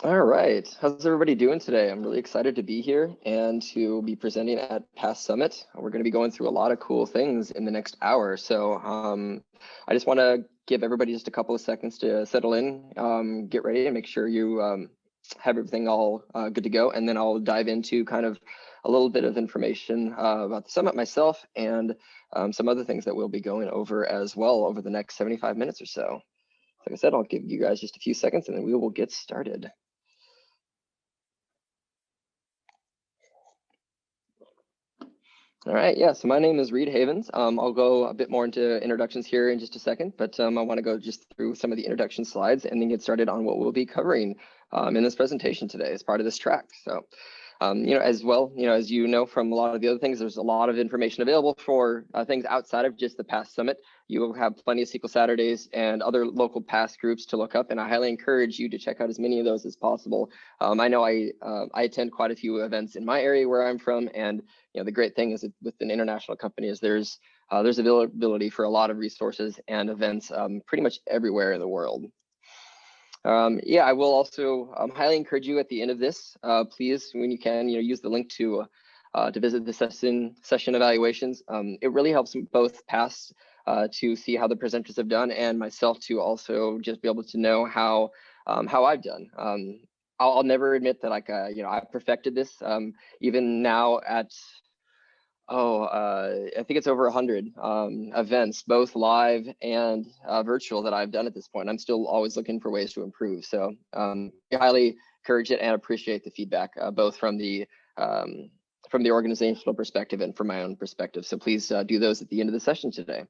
All right, how's everybody doing today? I'm really excited to be here and to be presenting at Past Summit. We're going to be going through a lot of cool things in the next hour. So I just want to give everybody just a couple of seconds to settle in, get ready, and make sure you have everything all good to go. And then I'll dive into kind of a little bit of information about the summit myself and some other things that we'll be going over as well over the next 75 minutes or so. Like I said, I'll give you guys just a few seconds and then we will get started. All right, yeah, so my name is Reid Havens. I'll go a bit more into introductions here in just a second, but I want to go just through some of the introduction slides and then get started on what we'll be covering in this presentation today as part of this track. So, as well, as you know from a lot of the other things, there's a lot of information available for things outside of just the Past Summit. You will have plenty of SQL Saturdays and other local past groups to look up, and I highly encourage you to check out as many of those as possible. I know I attend quite a few events in my area where I'm from, and the great thing is with an international company is there's availability for a lot of resources and events pretty much everywhere in the world. Yeah, I will also highly encourage you at the end of this, please, when you can, use the link to visit the session evaluations. It really helps both past to see how the presenters have done and myself to also just be able to know how I've done. I'll never admit that I perfected this. Even now at I think it's over 100 events, both live and virtual, that I've done at this point. I'm still always looking for ways to improve. So I highly encourage it and appreciate the feedback, both from the organizational perspective and from my own perspective. So please do those at the end of the session today.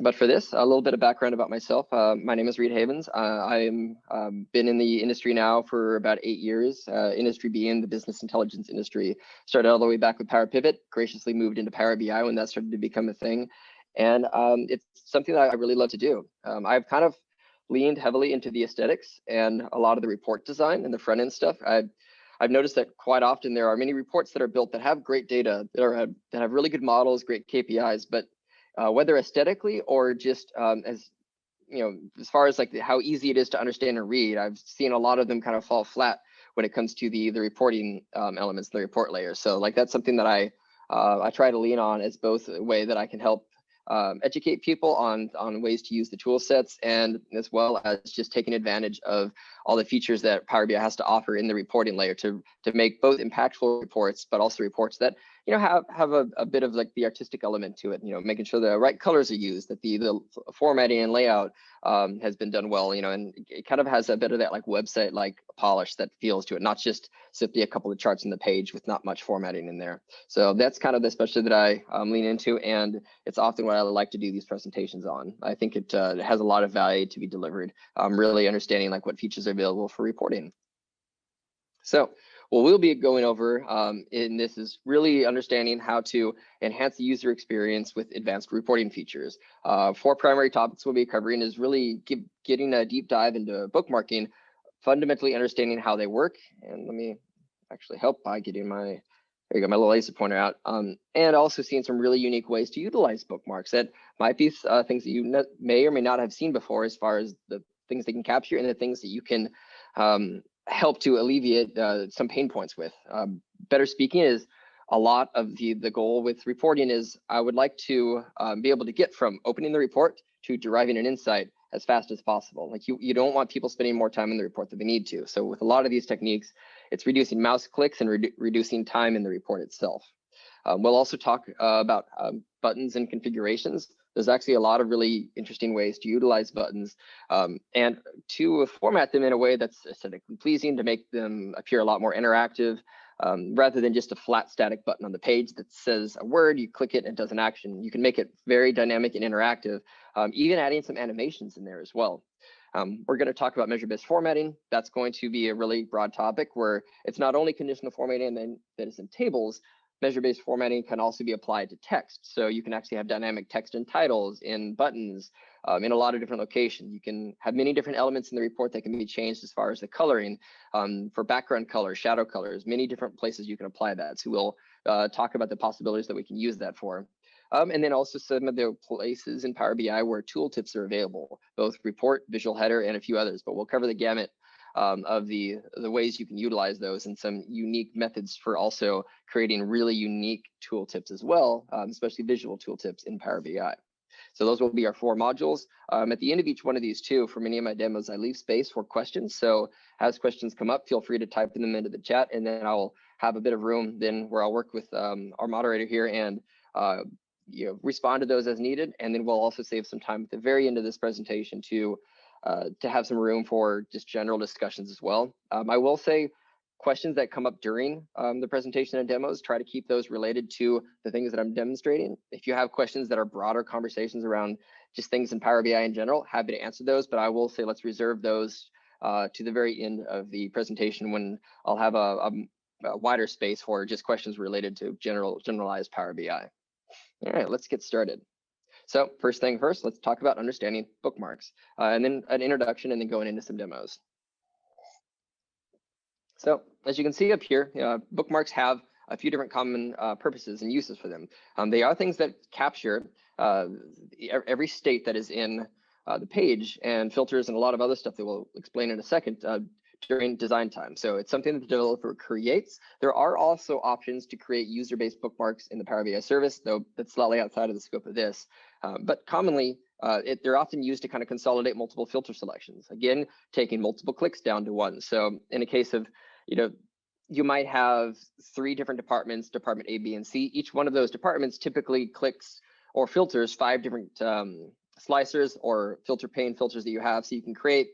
But for this, a little bit of background about myself. My name is Reid Havens. I'm been in the industry now for about 8 years, industry being the business intelligence industry. Started all the way back with Power Pivot, graciously moved into Power BI when that started to become a thing. And it's something that I really love to do. I've kind of leaned heavily into the aesthetics and a lot of the report design and the front end stuff. I've noticed that quite often there are many reports that are built that have great data, that have really good models, great KPIs, but whether aesthetically or just as far as like how easy it is to understand and read, I've seen a lot of them kind of fall flat when it comes to the reporting elements, the report layer. So like that's something that I try to lean on as both a way that I can help educate people on ways to use the tool sets, and as well as just taking advantage of all the features that Power BI has to offer in the reporting layer to make both impactful reports, but also reports that have a bit of like the artistic element to it, making sure the right colors are used, that the formatting and layout has been done well, and it kind of has a bit of that like website like polish that feels to it, not just simply a couple of charts on the page with not much formatting in there. So that's kind of the specialty that I lean into, and it's often what I like to do these presentations on. I think it has a lot of value to be delivered, really understanding like what features are available for reporting. So what we'll be going over in this is really understanding how to enhance the user experience with advanced reporting features. 4 primary topics we'll be covering is really getting a deep dive into bookmarking, fundamentally understanding how they work. And let me actually help by getting my, there you go, my little laser pointer out. And also seeing some really unique ways to utilize bookmarks that might be things that you may or may not have seen before, as far as the things they can capture and the things that you can help to alleviate some pain points with. Better speaking is a lot of the goal with reporting is I would like to be able to get from opening the report to deriving an insight as fast as possible. Like you don't want people spending more time in the report than they need to. So with a lot of these techniques, it's reducing mouse clicks and reducing time in the report itself. We'll also talk about buttons and configurations. There's actually a lot of really interesting ways to utilize buttons and to format them in a way that's aesthetically pleasing, to make them appear a lot more interactive, rather than just a flat static button on the page that says a word, you click it and it does an action. You can make it very dynamic and interactive, even adding some animations in there as well. We're going to talk about measure-based formatting. That's going to be a really broad topic where it's not only conditional formatting that is in tables. Measure-based formatting can also be applied to text. So you can actually have dynamic text in titles, in buttons, in a lot of different locations. You can have many different elements in the report that can be changed as far as the coloring, for background colors, shadow colors, many different places you can apply that. So we'll talk about the possibilities that we can use that for. And then also some of the places in Power BI where tooltips are available, both report, visual header, and a few others, but we'll cover the gamut of the ways you can utilize those and some unique methods for also creating really unique tooltips as well, especially visual tooltips in Power BI. So those will be our 4 modules. At the end of each one of these too, for many of my demos, I leave space for questions. So as questions come up, feel free to type them into the chat, and then I'll have a bit of room then where I'll work with our moderator here and respond to those as needed. And then we'll also save some time at the very end of this presentation to have some room for just general discussions as well. I will say questions that come up during the presentation and demos, try to keep those related to the things that I'm demonstrating. If you have questions that are broader conversations around just things in Power BI in general, happy to answer those, but I will say let's reserve those to the very end of the presentation when I'll have a wider space for just questions related to generalized Power BI. All right, let's get started. So first thing first, let's talk about understanding bookmarks, and then an introduction, and then going into some demos. So as you can see up here, bookmarks have a few different common purposes and uses for them. They are things that capture every state that is in the page, and filters and a lot of other stuff that we'll explain in a second during design time. So it's something that the developer creates. There are also options to create user-based bookmarks in the Power BI service, though that's slightly outside of the scope of this. But commonly, they're often used to kind of consolidate multiple filter selections. Again, taking multiple clicks down to one. So in a case of, you might have 3 different departments, department A, B, and C. Each one of those departments typically clicks or filters 5 different slicers or filter pane filters that you have. So you can create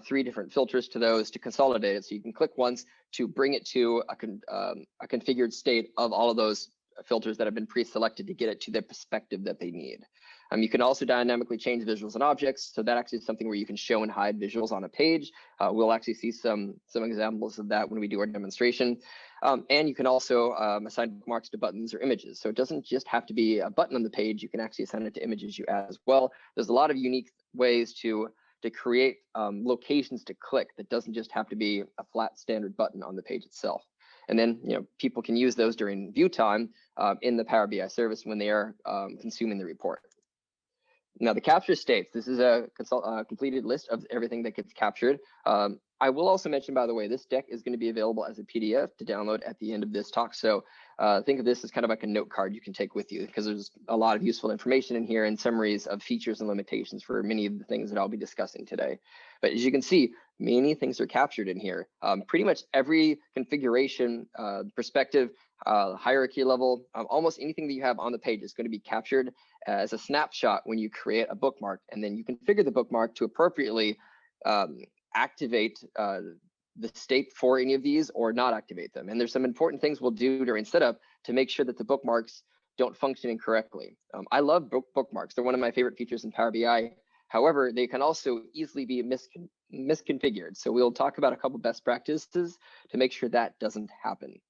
3 different filters to those to consolidate it. So you can click once to bring it to a configured state of all of those filters that have been pre-selected to get it to the perspective that they need. You can also dynamically change visuals and objects. So that actually is something where you can show and hide visuals on a page. We'll actually see some examples of that when we do our demonstration. And you can also assign bookmarks to buttons or images. So it doesn't just have to be a button on the page. You can actually assign it to images you add as well. There's a lot of unique ways to create locations to click that doesn't just have to be a flat standard button on the page itself. And then people can use those during view time in the Power BI service when they are consuming the report. Now the capture states, this is a completed list of everything that gets captured. I will also mention, by the way, this deck is going to be available as a PDF to download at the end of this talk. So think of this as kind of like a note card you can take with you, because there's a lot of useful information in here and summaries of features and limitations for many of the things that I'll be discussing today. But as you can see, many things are captured in here. Pretty much every configuration, perspective, hierarchy level, almost anything that you have on the page is going to be captured as a snapshot when you create a bookmark, and then you configure the bookmark to appropriately activate the state for any of these or not activate them. And there's some important things we'll do during setup to make sure that the bookmarks don't function incorrectly. I love bookmarks. They're one of my favorite features in Power BI. However, they can also easily be misconfigured. So we'll talk about a couple best practices to make sure that doesn't happen.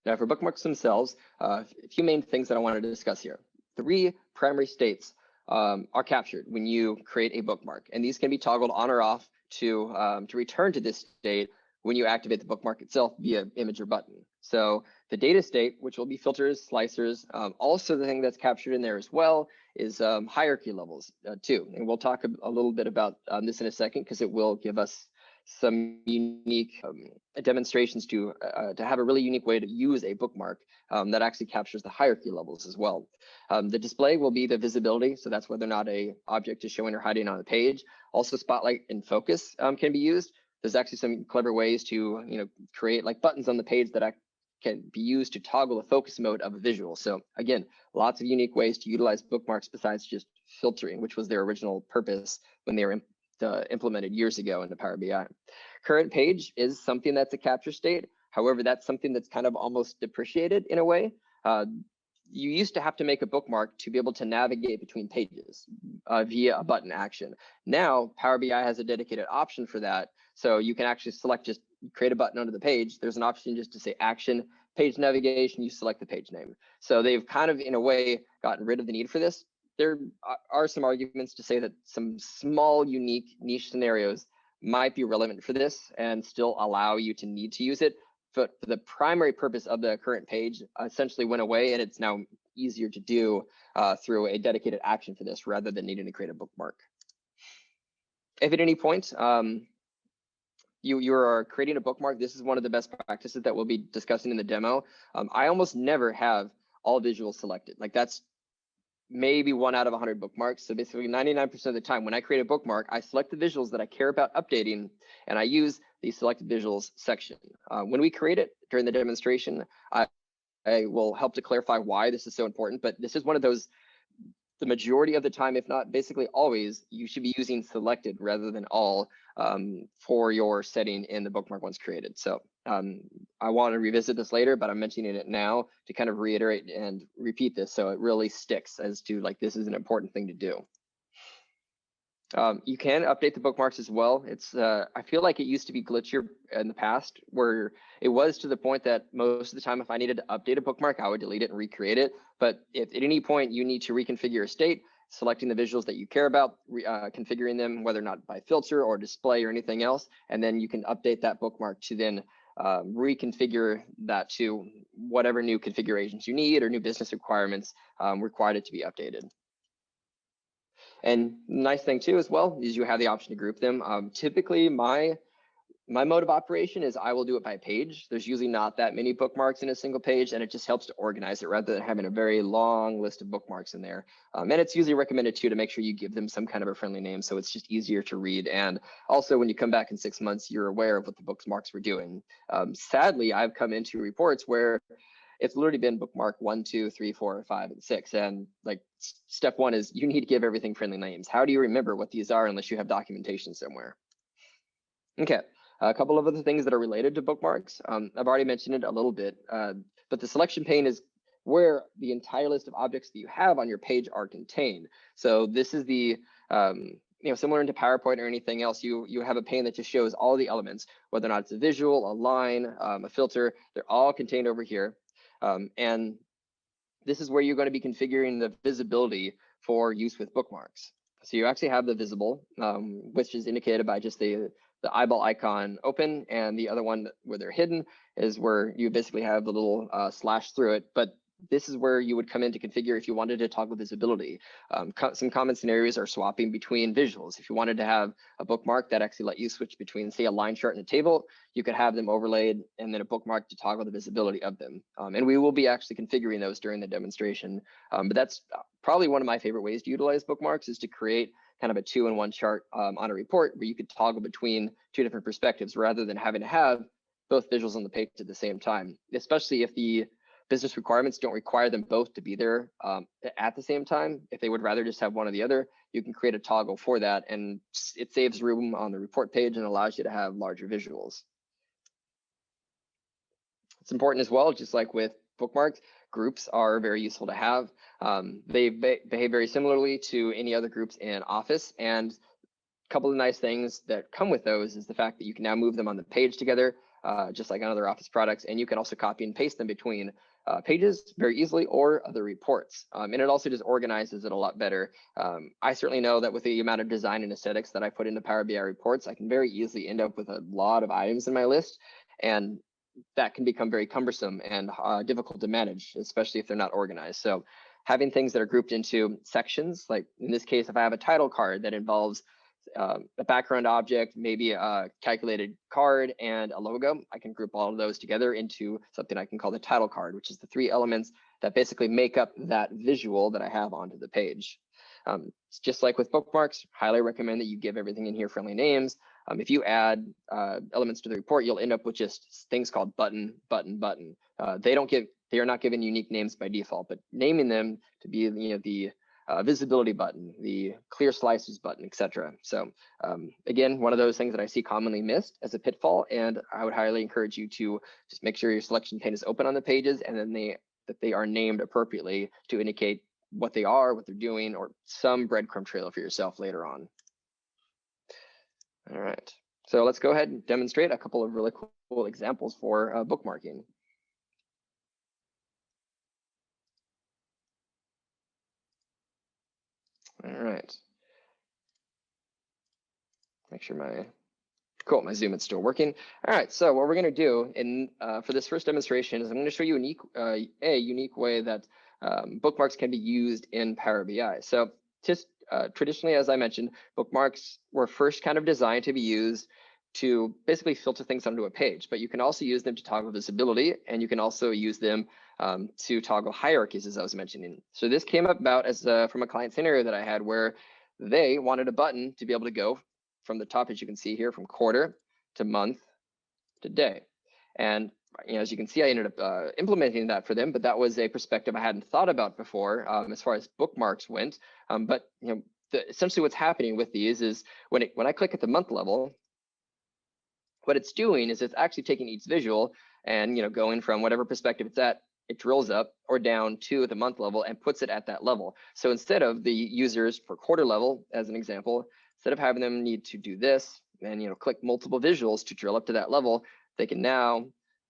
Now for bookmarks themselves, a few main things that I wanted to discuss here. 3 primary states are captured when you create a bookmark, and these can be toggled on or off to return to this state when you activate the bookmark itself via image or button. So the data state, which will be filters, slicers, also the thing that's captured in there as well is hierarchy levels too. And we'll talk a little bit about this in a second, because it will give us some unique demonstrations to have a really unique way to use a bookmark that actually captures the hierarchy levels as well. The display will be the visibility, so that's whether or not a object is showing or hiding on the page. Also, spotlight and focus can be used. There's actually some clever ways to create like buttons on the page that can be used to toggle the focus mode of a visual. So again, lots of unique ways to utilize bookmarks besides just filtering, which was their original purpose when they were implemented years ago into Power BI. Current page is something that's a capture state. However, that's something that's kind of almost depreciated in a way. You used to have to make a bookmark to be able to navigate between pages via a button action. Now, Power BI has a dedicated option for that. So you can actually select, just create a button under the page. There's an option just to say action, page navigation, you select the page name. So they've kind of, in a way, gotten rid of the need for this. There are some arguments to say that some small, unique niche scenarios might be relevant for this and still allow you to need to use it. But the primary purpose of the current page essentially went away, and it's now easier to do through a dedicated action for this rather than needing to create a bookmark. If at any point you are creating a bookmark, this is one of the best practices that we'll be discussing in the demo. I almost never have all visuals selected. Like that's maybe 1 out of 100 bookmarks. So basically 99% of the time when I create a bookmark, I select the visuals that I care about updating, and I use the selected visuals section. When we create it during the demonstration, I will help to clarify why this is so important, but this is one of those, the majority of the time, if not basically always, you should be using selected rather than all for your setting in the bookmark once created. So I want to revisit this later, but I'm mentioning it now to kind of reiterate and repeat this so it really sticks as to like, this is an important thing to do. You can update the bookmarks as well. It's I feel like it used to be glitchier in the past, where it was to the point that most of the time if I needed to update a bookmark, I would delete it and recreate it. But if at any point you need to reconfigure a state, selecting the visuals that you care about, configuring them, whether or not by filter or display or anything else, and then you can update that bookmark to then reconfigure that to whatever new configurations you need or new business requirements required it to be updated. And nice thing too as well is you have the option to group them. Typically my mode of operation is I will do it by page. There's usually not that many bookmarks in a single page, and it just helps to organize it rather than having a very long list of bookmarks in there. And it's usually recommended too to make sure you give them some kind of a friendly name so it's just easier to read. And also when you come back in 6 months, you're aware of what the bookmarks were doing. Sadly, I've come into reports where it's literally been bookmark 1, 2, 3, 4, 5, and 6. And like step one is you need to give everything friendly names. How do you remember what these are unless you have documentation somewhere? Okay, a couple of other things that are related to bookmarks. I've already mentioned it a little bit, but the selection pane is where the entire list of objects that you have on your page are contained. So this is the, similar to PowerPoint or anything else, you have a pane that just shows all the elements, whether or not it's a visual, a line, a filter, they're all contained over here. And this is where you're going to be configuring the visibility for use with bookmarks. So you actually have the visible, which is indicated by just the eyeball icon open, and the other one where they're hidden is where you basically have the little slash through it. But this is where you would come in to configure if you wanted to toggle visibility. Some common scenarios are swapping between visuals. If you wanted to have a bookmark that actually let you switch between, say, a line chart and a table, you could have them overlaid and then a bookmark to toggle the visibility of them. And we will be actually configuring those during the demonstration. But that's probably one of my favorite ways to utilize bookmarks, is to create kind of a 2-in-1 chart on a report where you could toggle between 2 different perspectives rather than having to have both visuals on the page at the same time, especially if the business requirements don't require them both to be there at the same time. If they would rather just have one or the other, you can create a toggle for that, and it saves room on the report page and allows you to have larger visuals. It's important as well, just like with bookmarks, groups are very useful to have. They behave very similarly to any other groups in Office, and a couple of nice things that come with those is the fact that you can now move them on the page together, just like on other Office products, and you can also copy and paste them between pages very easily or other reports. And it also just organizes it a lot better. I certainly know that with the amount of design and aesthetics that I put into Power BI reports, I can very easily end up with a lot of items in my list, and that can become very cumbersome and difficult to manage, especially if they're not organized. So having things that are grouped into sections, like in this case, if I have a title card that involves a background object, maybe a calculated card and a logo, I can group all of those together into something I can call the title card, which is the 3 elements that basically make up that visual that I have onto the page. It's just like with bookmarks, highly recommend that you give everything in here friendly names. If you add elements to the report, you'll end up with just things called button, button, button. They are not given unique names by default, but naming them to be the visibility button, the clear slices button, etc. So again, one of those things that I see commonly missed as a pitfall, and I would highly encourage you to just make sure your selection pane is open on the pages, and then that they are named appropriately to indicate what they are, what they're doing, or some breadcrumb trail for yourself later on. All right, so let's go ahead and demonstrate a couple of really cool examples for bookmarking. All right. Make sure my Zoom is still working. All right, so what we're going to do for this first demonstration is I'm going to show you a unique way that bookmarks can be used in Power BI. So just traditionally, as I mentioned, bookmarks were first kind of designed to be used to basically filter things onto a page, but you can also use them to toggle visibility, and you can also use them to toggle hierarchies, as I was mentioning. So this came about as from a client scenario that I had where they wanted a button to be able to go from the top, as you can see here, from quarter to month to day. And as you can see, I ended up implementing that for them, but that was a perspective I hadn't thought about before as far as bookmarks went. But essentially what's happening with these is when I click at the month level, what it's doing is it's actually taking each visual and going from whatever perspective it's at, it drills up or down to the month level and puts it at that level. So instead of the users for quarter level, as an example, instead of having them need to do this and click multiple visuals to drill up to that level, they can now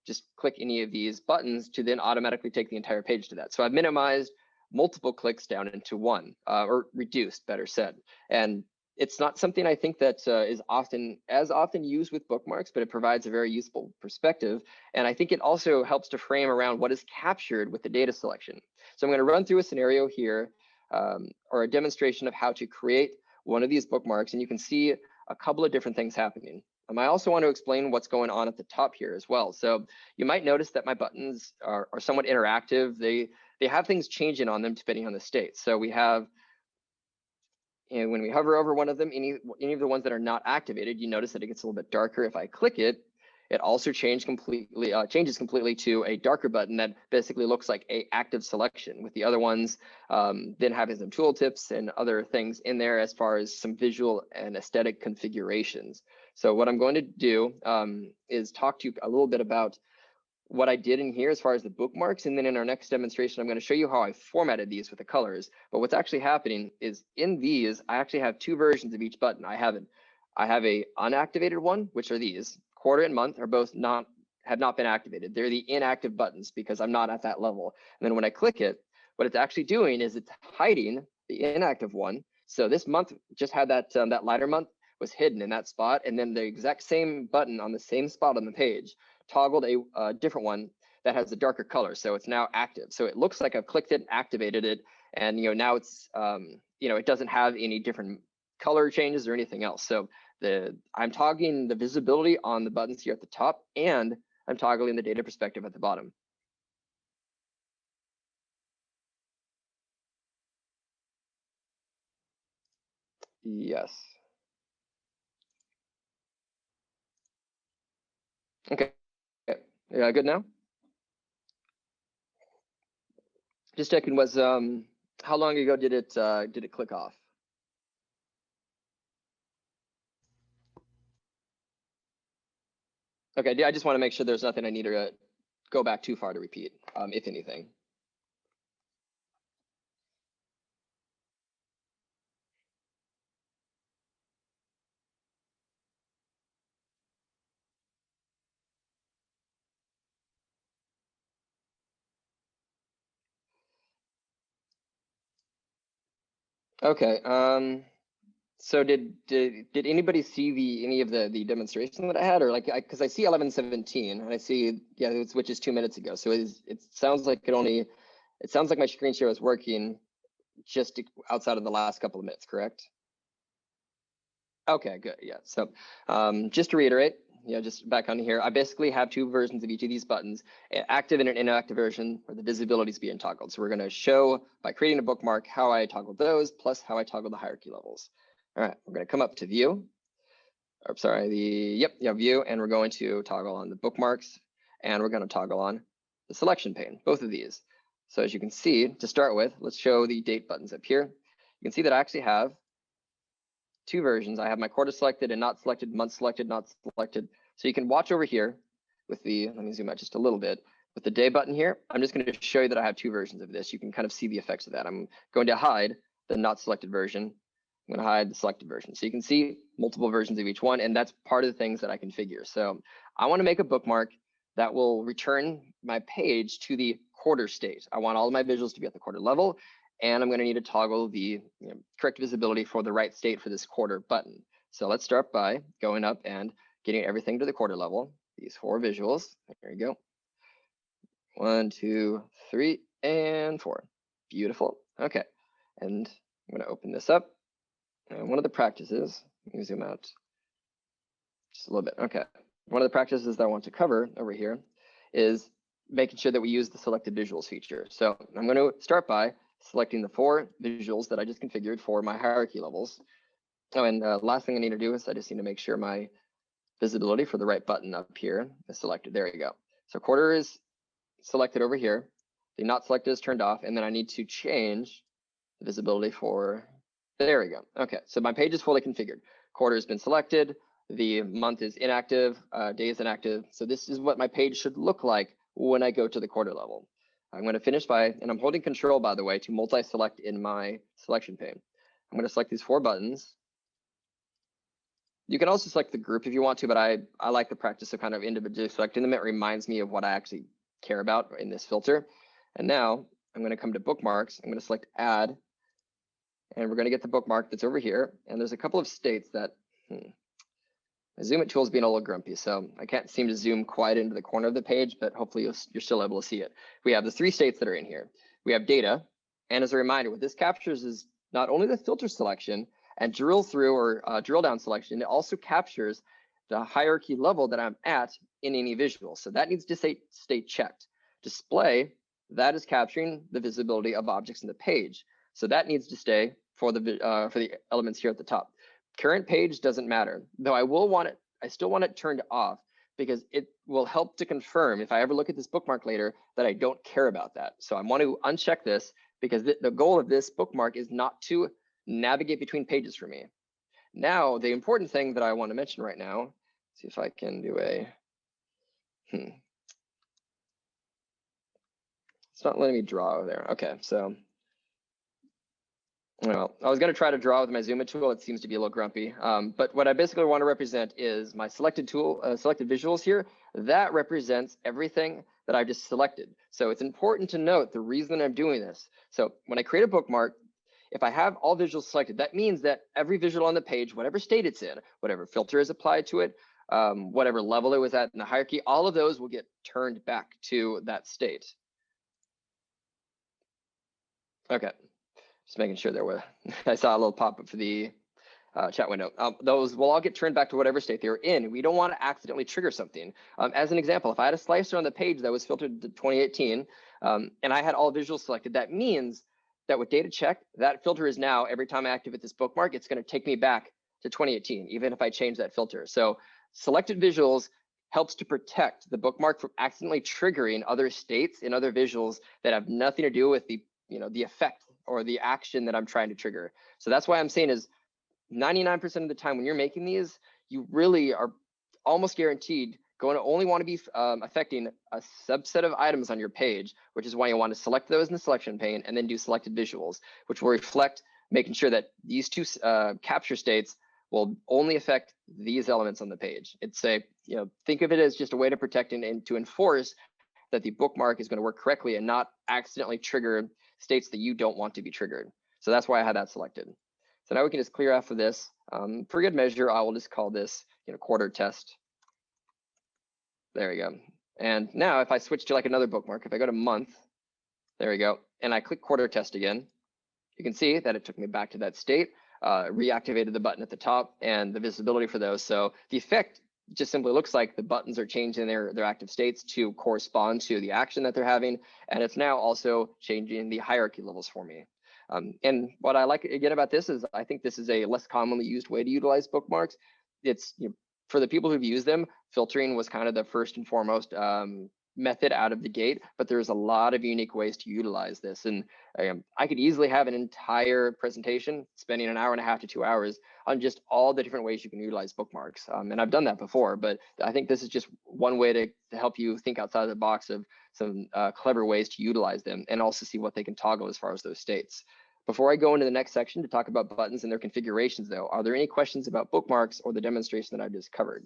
just click any of these buttons to then automatically take the entire page to that. So I've minimized multiple clicks down into one, or reduced, better said. And it's not something I think that is often used with bookmarks, but it provides a very useful perspective. And I think it also helps to frame around what is captured with the data selection. So I'm going to run through a scenario here, or a demonstration of how to create one of these bookmarks, and you can see a couple of different things happening. I also want to explain what's going on at the top here as well. So you might notice that my buttons are somewhat interactive. They have things changing on them depending on the state. So we have, and when we hover over one of them, any of the ones that are not activated, you notice that it gets a little bit darker. If I click it, it also changes completely to a darker button that basically looks like a active selection, with the other ones then having some tooltips and other things in there as far as some visual and aesthetic configurations. So what I'm going to do is talk to you a little bit about what I did in here as far as the bookmarks, and then in our next demonstration, I'm going to show you how I formatted these with the colors. But what's actually happening is in these, I actually have two versions of each button. I have a unactivated one, which are these. Quarter and month are both have not been activated. They're the inactive buttons because I'm not at that level. And then when I click it, what it's actually doing is it's hiding the inactive one. So this month just had that lighter month was hidden in that spot, and then the exact same button on the same spot on the page toggled a different one that has a darker color, so it's now active. So it looks like I've clicked it, activated it, and now it's it doesn't have any different color changes or anything else. So I'm toggling the visibility on the buttons here at the top, and I'm toggling the data perspective at the bottom. Yes. Okay. Yeah, good now? Just checking, was how long ago did it click off? Okay, I just want to make sure there's nothing I need to go back too far to repeat, if anything. Okay. So did anybody see any of the demonstration that I had, or because I see 11:17 and I see which is 2 minutes ago. So it sounds like my screen share is working just outside of the last couple of minutes, correct? Okay, good. Yeah. So just to reiterate, just back on here, I basically have two versions of each of these buttons, active and an inactive version where the visibility is being toggled. So we're going to show by creating a bookmark how I toggle those, plus how I toggle the hierarchy levels. All right, we're going to come up to view, or sorry, view, and we're going to toggle on the bookmarks, and we're going to toggle on the selection pane, both of these. So as you can see, to start with, let's show the date buttons up here. You can see that I actually have two versions. I have my quarter selected and not selected, month selected, not selected. So you can watch over here with let me zoom out just a little bit. With the day button here, I'm just going to show you that I have two versions of this. You can kind of see the effects of that. I'm going to hide the not selected version. I'm going to hide the selected version. So you can see multiple versions of each one, and that's part of the things that I configure. So I want to make a bookmark that will return my page to the quarter state. I want all of my visuals to be at the quarter level, and I'm going to need to toggle the correct visibility for the right state for this quarter button. So let's start by going up and getting everything to the quarter level. These 4 visuals. There you go. 1, 2, 3, and 4. Beautiful. Okay. And I'm going to open this up. And one of the practices, let me zoom out just a little bit. Okay. One of the practices that I want to cover over here is making sure that we use the selected visuals feature. So I'm going to start by selecting the 4 visuals that I just configured for my hierarchy levels. Oh, and last thing I need to do is I just need to make sure my visibility for the right button up here is selected. There you go. So quarter is selected over here. The not selected is turned off, and then I need to change the visibility for, there we go. Okay, so my page is fully configured. Quarter has been selected. The month is inactive, day is inactive. So this is what my page should look like when I go to the quarter level. I'm going to finish by, and I'm holding control, by the way, to multi-select in my selection pane. I'm going to select these 4 buttons. You can also select the group if you want to, but I like the practice of kind of individually selecting them. It reminds me of what I actually care about in this filter. And now I'm going to come to bookmarks. I'm going to select add, and we're going to get the bookmark that's over here. And there's a couple of states that, my zoom it tool is being a little grumpy, so I can't seem to zoom quite into the corner of the page, but hopefully you're still able to see it. We have the 3 states that are in here. We have data, and as a reminder, what this captures is not only the filter selection and drill through or drill down selection, it also captures the hierarchy level that I'm at in any visual. So that needs to stay checked. Display, that is capturing the visibility of objects in the page. So that needs to stay for the elements here at the top. Current page doesn't matter, though I still want it turned off because it will help to confirm if I ever look at this bookmark later that I don't care about that. So I want to uncheck this because the goal of this bookmark is not to navigate between pages for me. Now, the important thing that I want to mention right now, see if I can do a, it's not letting me draw over there. Okay, so, well, I was going to try to draw with my zoom tool. It seems to be a little grumpy. But what I basically want to represent is my selected visuals here. That represents everything that I've just selected. So it's important to note the reason I'm doing this. So when I create a bookmark, if I have all visuals selected, that means that every visual on the page, whatever state it's in, whatever filter is applied to it, whatever level it was at in the hierarchy, all of those will get turned back to that state. Okay. Just making sure there were, I saw a little pop-up for the chat window. Those will all get turned back to whatever state they were in. We don't want to accidentally trigger something. As an example, if I had a slicer on the page that was filtered to 2018, and I had all visuals selected, that means that with data check, that filter is now, every time I activate this bookmark, it's going to take me back to 2018, even if I change that filter. So selected visuals helps to protect the bookmark from accidentally triggering other states in other visuals that have nothing to do with the effect or the action that I'm trying to trigger. So that's why I'm saying is 99% of the time when you're making these, you really are almost guaranteed going to only want to be affecting a subset of items on your page, which is why you want to select those in the selection pane and then do selected visuals, which will reflect making sure that these 2 capture states will only affect these elements on the page. It's think of it as just a way to protect and to enforce that the bookmark is going to work correctly and not accidentally trigger states that you don't want to be triggered. So that's why I had that selected. So now we can just clear off of this. For good measure, I will just call this quarter test. There we go. And now if I switch to like another bookmark, if I go to month, there we go, and I click quarter test again, you can see that it took me back to that state, reactivated the button at the top and the visibility for those. So the effect just simply looks like the buttons are changing their active states to correspond to the action that they're having. And it's now also changing the hierarchy levels for me. And what I like again about this is I think this is a less commonly used way to utilize bookmarks. It's for the people who've used them, filtering was kind of the first and foremost method out of the gate, but there's a lot of unique ways to utilize this. And I could easily have an entire presentation spending an hour and a half to 2 hours on just all the different ways you can utilize bookmarks. And I've done that before, but I think this is just one way to help you think outside of the box of some clever ways to utilize them and also see what they can toggle as far as those states. Before I go into the next section to talk about buttons and their configurations though, are there any questions about bookmarks or the demonstration that I've just covered?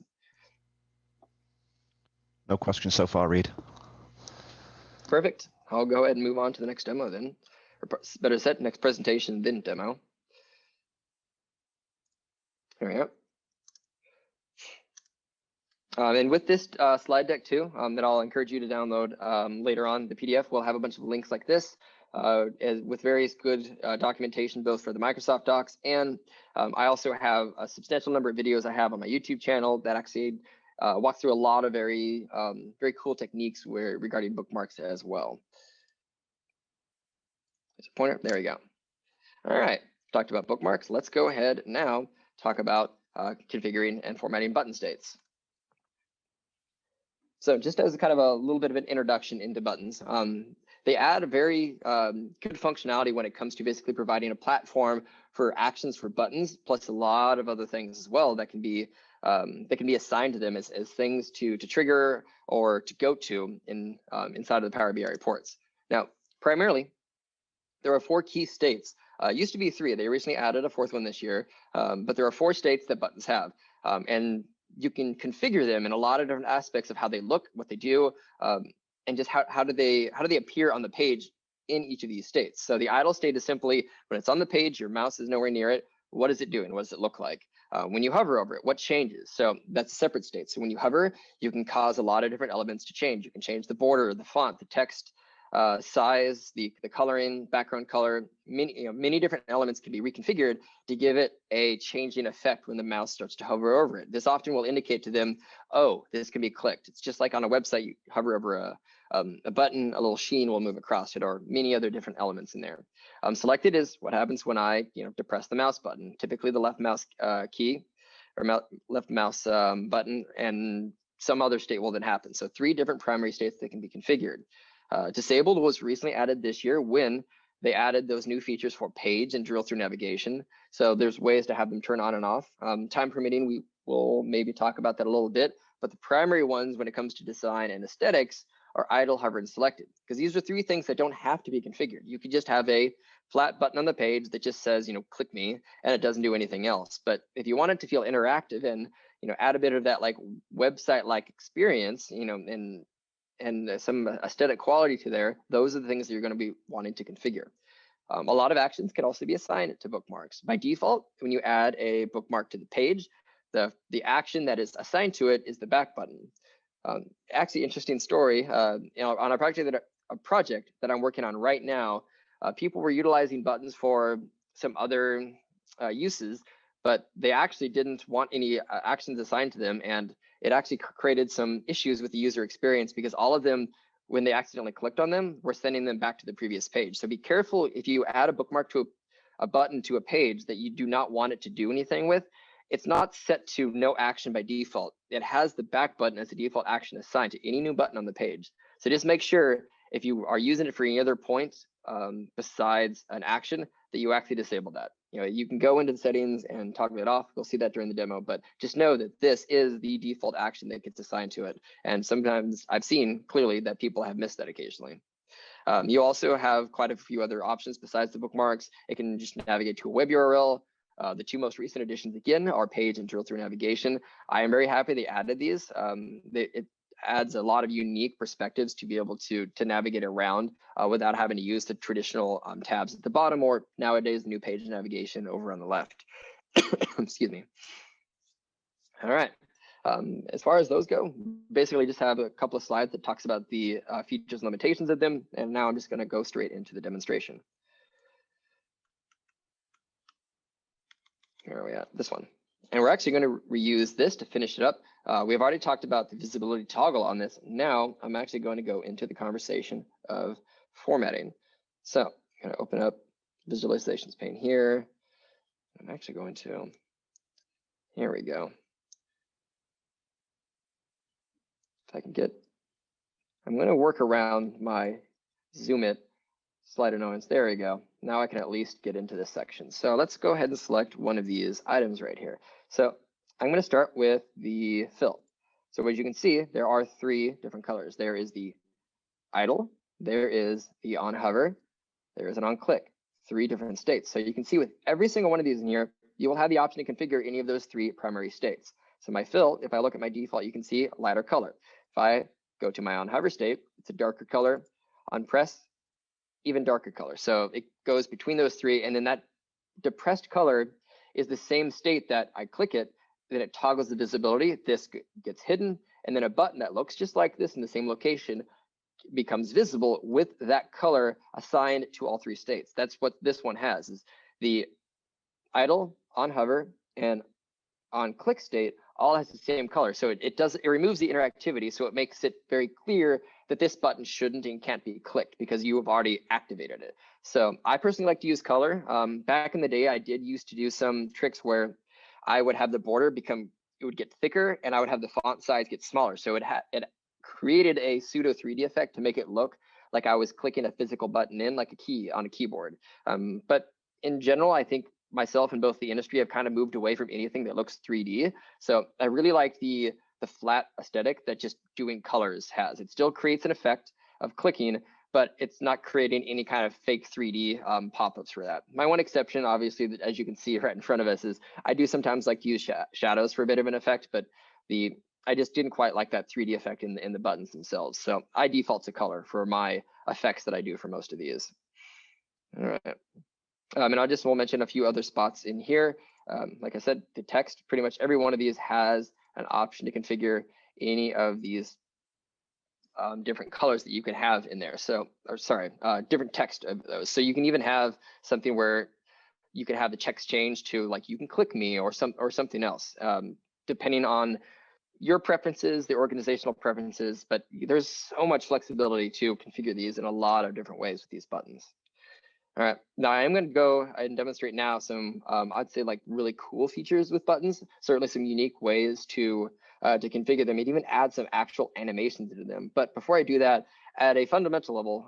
No questions so far, Reid. Perfect. I'll go ahead and move on to the next demo then, or better said, next presentation then demo. There we go. And with this slide deck too, that I'll encourage you to download later on, the PDF will have a bunch of links like this with various good documentation, both for the Microsoft Docs, and I also have a substantial number of videos I have on my YouTube channel that actually walk through a lot of very cool techniques regarding bookmarks as well. There's a pointer. There we go. All right, talked about bookmarks. Let's go ahead now talk about configuring and formatting button states. So just as kind of a little bit of an introduction into buttons, they add a very good functionality when it comes to basically providing a platform for actions for buttons, plus a lot of other things as well that can be assigned to them as things to trigger or to go to inside of the Power BI reports. Now, primarily, there are 4 key states. Used to be 3. They recently added a 4th one this year, but there are 4 states that buttons have, and you can configure them in a lot of different aspects of how they look, what they do, and just how do they appear on the page in each of these states. So the idle state is simply when it's on the page, your mouse is nowhere near it. What is it doing? What does it look like? When you hover over it, what changes? So that's a separate state. So when you hover, you can cause a lot of different elements to change. You can change the border, the font, the text, size, the coloring, background color. Many different elements can be reconfigured to give it a changing effect when the mouse starts to hover over it. This often will indicate to them, oh, this can be clicked. It's just like on a website, you hover over a button, a little sheen will move across it, or many other different elements in there. Selected is what happens when I depress the mouse button, typically the left mouse key or left mouse button, and some other state will then happen. So 3 different primary states that can be configured. Disabled was recently added this year when they added those new features for page and drill through navigation. So there's ways to have them turn on and off. Time permitting, we will maybe talk about that a little bit, but the primary ones when it comes to design and aesthetics are idle, hover, and selected, because these are 3 things that don't have to be configured. You could just have a flat button on the page that just says, click me, and it doesn't do anything else. But if you want it to feel interactive and, add a bit of that like website-like experience, and some aesthetic quality to there, those are the things that you're going to be wanting to configure. A lot of actions can also be assigned to bookmarks. By default, when you add a bookmark to the page, the action that is assigned to it is the back button. Actually, interesting story. On a project that I'm working on right now, people were utilizing buttons for some other uses, but they actually didn't want any actions assigned to them, and it actually created some issues with the user experience because all of them, when they accidentally clicked on them, were sending them back to the previous page. So be careful if you add a bookmark to a button to a page that you do not want it to do anything with. It's not set to no action by default. It has the back button as a default action assigned to any new button on the page. So just make sure if you are using it for any other point besides an action that you actually disable that. You can go into the settings and toggle it off. You'll see that during the demo, but just know that this is the default action that gets assigned to it. And sometimes I've seen clearly that people have missed that occasionally. You also have quite a few other options besides the bookmarks. It can just navigate to a web URL. The 2 most recent additions, again, are page and drill through navigation. I am very happy they added these. It adds a lot of unique perspectives to be able to navigate around without having to use the traditional tabs at the bottom, or nowadays new page navigation over on the left. Excuse me. All right. As far as those go, basically just have a couple of slides that talks about the features and limitations of them, and now I'm just going to go straight into the demonstration. Where are we at? This one. And we're actually going to reuse this to finish it up. We've already talked about the visibility toggle on this. Now I'm actually going to go into the conversation of formatting. So I'm going to open up visualizations pane here. I'm actually going to, here we go. If I can get, I'm going to work around my zoom it slider noise. There we go. Now I can at least get into this section. So let's go ahead and select one of these items right here. So I'm going to start with the fill. So as you can see, there are 3 different colors. There is the idle, there is the on hover, there is an on click, 3 different states. So you can see with every single one of these in here, you will have the option to configure any of those 3 primary states. So my fill, if I look at my default, you can see lighter color. If I go to my on hover state, it's a darker color. On press, even darker color. So it goes between those 3, and then that depressed color is the same state that I click it, then it toggles the visibility, this gets hidden, and then a button that looks just like this in the same location becomes visible with that color assigned to all three states. That's what this one has, is the idle, on hover, and on click state all has the same color. So it removes the interactivity, so it makes it very clear that this button shouldn't and can't be clicked because you have already activated it. So I personally like to use color. Back in the day, I did used to do some tricks where I would have the border it would get thicker, and I would have the font size get smaller. So it created a pseudo 3D effect to make it look like I was clicking a physical button in, like a key on a keyboard. But in general, I think myself and both the industry have kind of moved away from anything that looks 3D. So I really like the flat aesthetic that just doing colors has. It still creates an effect of clicking, but it's not creating any kind of fake 3D pop-ups for that. My one exception, obviously, that as you can see right in front of us, is I do sometimes like to use shadows for a bit of an effect, but I just didn't quite like that 3D effect in the buttons themselves. So I default to color for my effects that I do for most of these. All right. And will mention a few other spots in here. Like I said, the text, pretty much every one of these has an option to configure any of these different colors that you can have in there. So, different text of those. So you can even have something where you can have the text change to like, you can click me or something else, depending on your preferences, the organizational preferences, but there's so much flexibility to configure these in a lot of different ways with these buttons. All right, now I'm going to go and demonstrate now some, I'd say like really cool features with buttons, certainly some unique ways to configure them and even add some actual animations into them. But before I do that, at a fundamental level,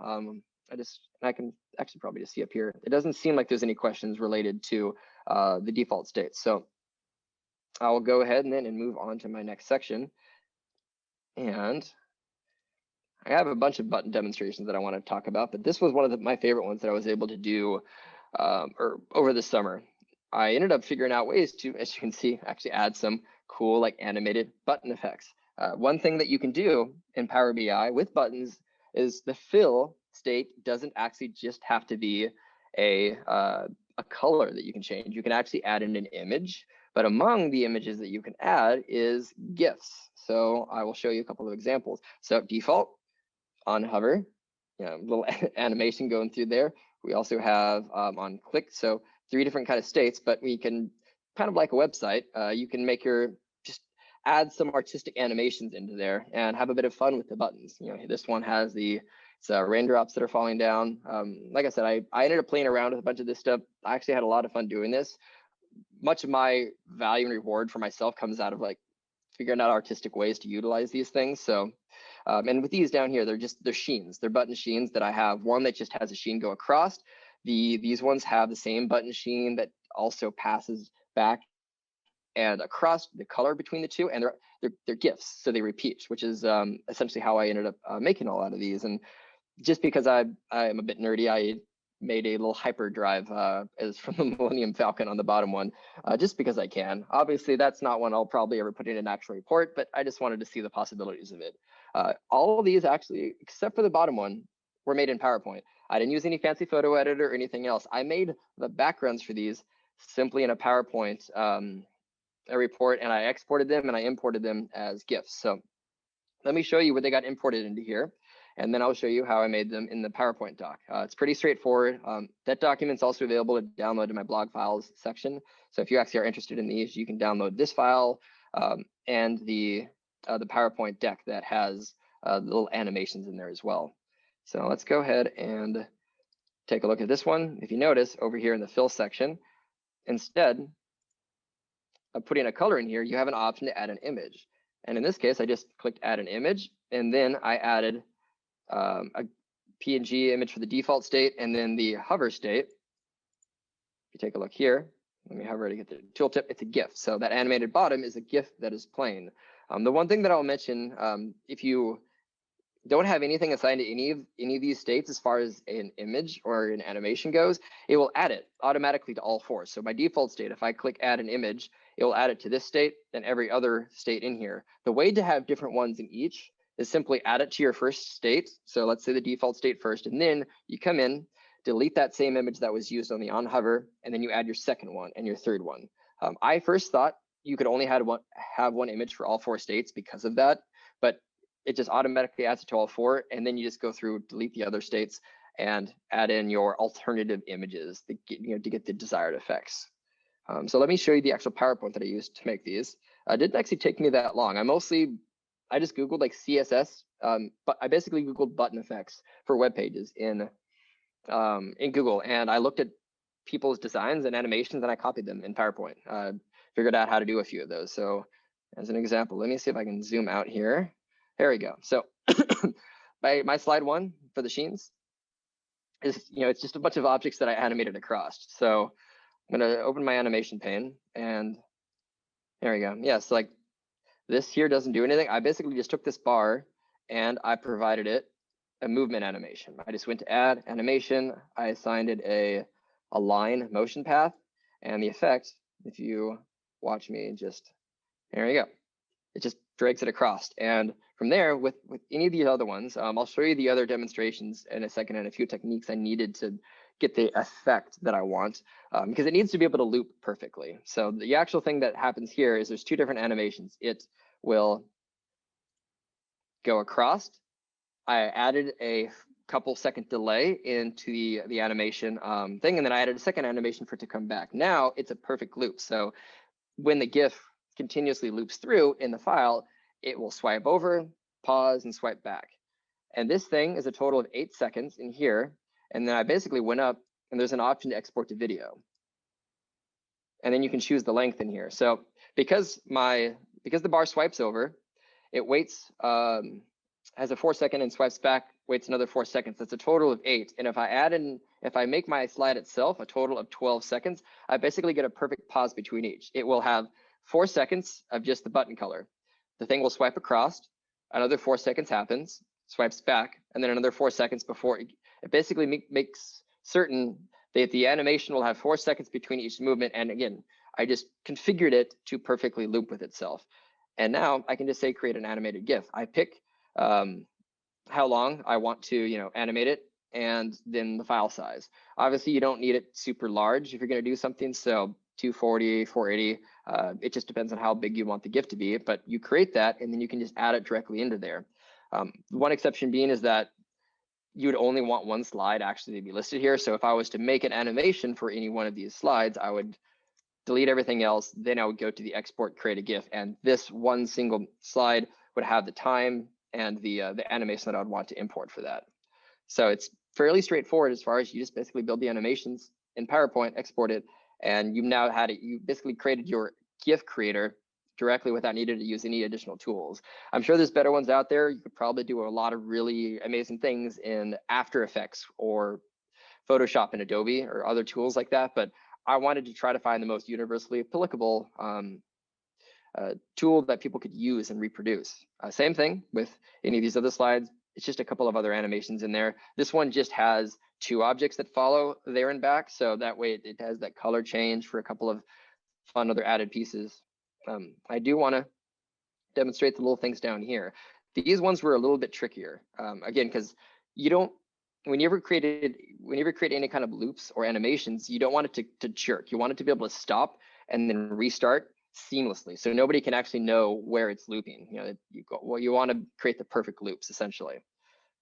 I can actually probably just see up here, it doesn't seem like there's any questions related to the default state. So I'll go ahead and move on to my next section. And I have a bunch of button demonstrations that I want to talk about, but this was one of my favorite ones that I was able to do over the summer. I ended up figuring out ways to, as you can see, actually add some cool like animated button effects. One thing that you can do in Power BI with buttons is the fill state doesn't actually just have to be a color that you can change. You can actually add in an image, but among the images that you can add is GIFs. So I will show you a couple of examples. So default, on hover, little animation going through there. We also have on click, so 3 different kind of states, but we can kind of like a website, you can just add some artistic animations into there and have a bit of fun with the buttons. This one has raindrops that are falling down. Like I said, I ended up playing around with a bunch of this stuff. I actually had a lot of fun doing this. Much of my value and reward for myself comes out of like figuring out artistic ways to utilize these things. So, and with these down here, they're sheens. They're button sheens that I have. One that just has a sheen go across. These ones have the same button sheen that also passes back and across the color between the two, and they're GIFs, so they repeat, which is essentially how I ended up making a lot of these. And just because I am a bit nerdy, I made a little hyperdrive as from the Millennium Falcon on the bottom one, just because I can. Obviously, that's not one I'll probably ever put in an actual report, but I just wanted to see the possibilities of it. All of these actually, except for the bottom one, were made in PowerPoint. I didn't use any fancy photo editor or anything else. I made the backgrounds for these simply in a PowerPoint a report, and I exported them and I imported them as GIFs. So let me show you what they got imported into here, and then I'll show you how I made them in the PowerPoint doc. It's pretty straightforward. That document's also available to download in my blog files section. So if you actually are interested in these, you can download this file and the PowerPoint deck that has little animations in there as well. So let's go ahead and take a look at this one. If you notice over here in the fill section, instead of putting a color in here, you have an option to add an image. And in this case, I just clicked add an image, and then I added a PNG image for the default state, and then the hover state. If you take a look here, let me hover to get the tooltip, it's a GIF. So that animated bottom is a GIF that is playing. The one thing that I'll mention, if you don't have anything assigned to any of these states as far as an image or an animation goes, it will add it automatically to all 4. So by default state, if I click add an image, it will add it to this state and every other state in here. The way to have different ones in each is simply add it to your first state. So let's say the default state first, and then you come in, delete that same image that was used on the on hover, and then you add your second one and your third one. I first thought you could only have one image for all 4 states because of that, but it just automatically adds it to all four, and then you just go through, delete the other states, and add in your alternative images to get the desired effects. So let me show you the actual PowerPoint that I used to make these. It didn't actually take me that long. I just Googled like CSS, but I basically Googled button effects for web pages in Google, and I looked at people's designs and animations, and I copied them in PowerPoint. Figured out how to do a few of those. So as an example, let me see if I can zoom out here. There we go. So my slide one for the Sheens is, it's just a bunch of objects that I animated across. So I'm gonna open my animation pane, and there we go. Yeah, so like this here doesn't do anything. I basically just took this bar and I provided it a movement animation. I just went to add animation. I assigned it a line motion path, and the effect, if you watch me, just there you go. It just drags it across. And from there, with any of the other ones, I'll show you the other demonstrations in a second and a few techniques I needed to get the effect that I want, because it needs to be able to loop perfectly. So the actual thing that happens here is there's two different animations. It will go across. I added a couple second delay into the animation thing, and then I added a second animation for it to come back. Now it's a perfect loop. So when the GIF continuously loops through in the file, it will swipe over, pause, and swipe back. And this thing is a total of 8 seconds in here. And then I basically went up, and there's an option to export to video. And then you can choose the length in here. So because the bar swipes over, it waits, has a 4 second and swipes back, waits another 4 seconds. That's a total of 8. And if I make my slide itself a total of 12 seconds, I basically get a perfect pause between each. It will have 4 seconds of just the button color. The thing will swipe across, another 4 seconds happens, swipes back, and then another 4 seconds before it basically makes certain that the animation will have 4 seconds between each movement. And again, I just configured it to perfectly loop with itself. And now I can just say create an animated GIF. I pick how long I want to animate it, and then the file size. Obviously, you don't need it super large if you're going to do something. So 240, 480, it just depends on how big you want the GIF to be. But you create that, and then you can just add it directly into there. One exception being is that you would only want one slide actually to be listed here. So if I was to make an animation for any one of these slides, I would delete everything else. Then I would go to the export, create a GIF, and this one single slide would have the time and the animation that I would want to import for that. So it's fairly straightforward as far as you just basically build the animations in PowerPoint, export it, and you've now had it. You basically created your GIF creator directly without needing to use any additional tools. I'm sure there's better ones out there. You could probably do a lot of really amazing things in After Effects or Photoshop and Adobe or other tools like that, but I wanted to try to find the most universally applicable tool that people could use and reproduce. Same thing with any of these other slides. It's just a couple of other animations in there. This one just has 2 objects that follow there and back, so that way it has that color change for a couple of fun other added pieces. I do want to demonstrate the little things down here. These ones were a little bit trickier, again, because you don't, when you ever create any kind of loops or animations, you don't want it to jerk. You want it to be able to stop and then restart seamlessly, so nobody can actually know where it's looping. You want to create the perfect loops essentially.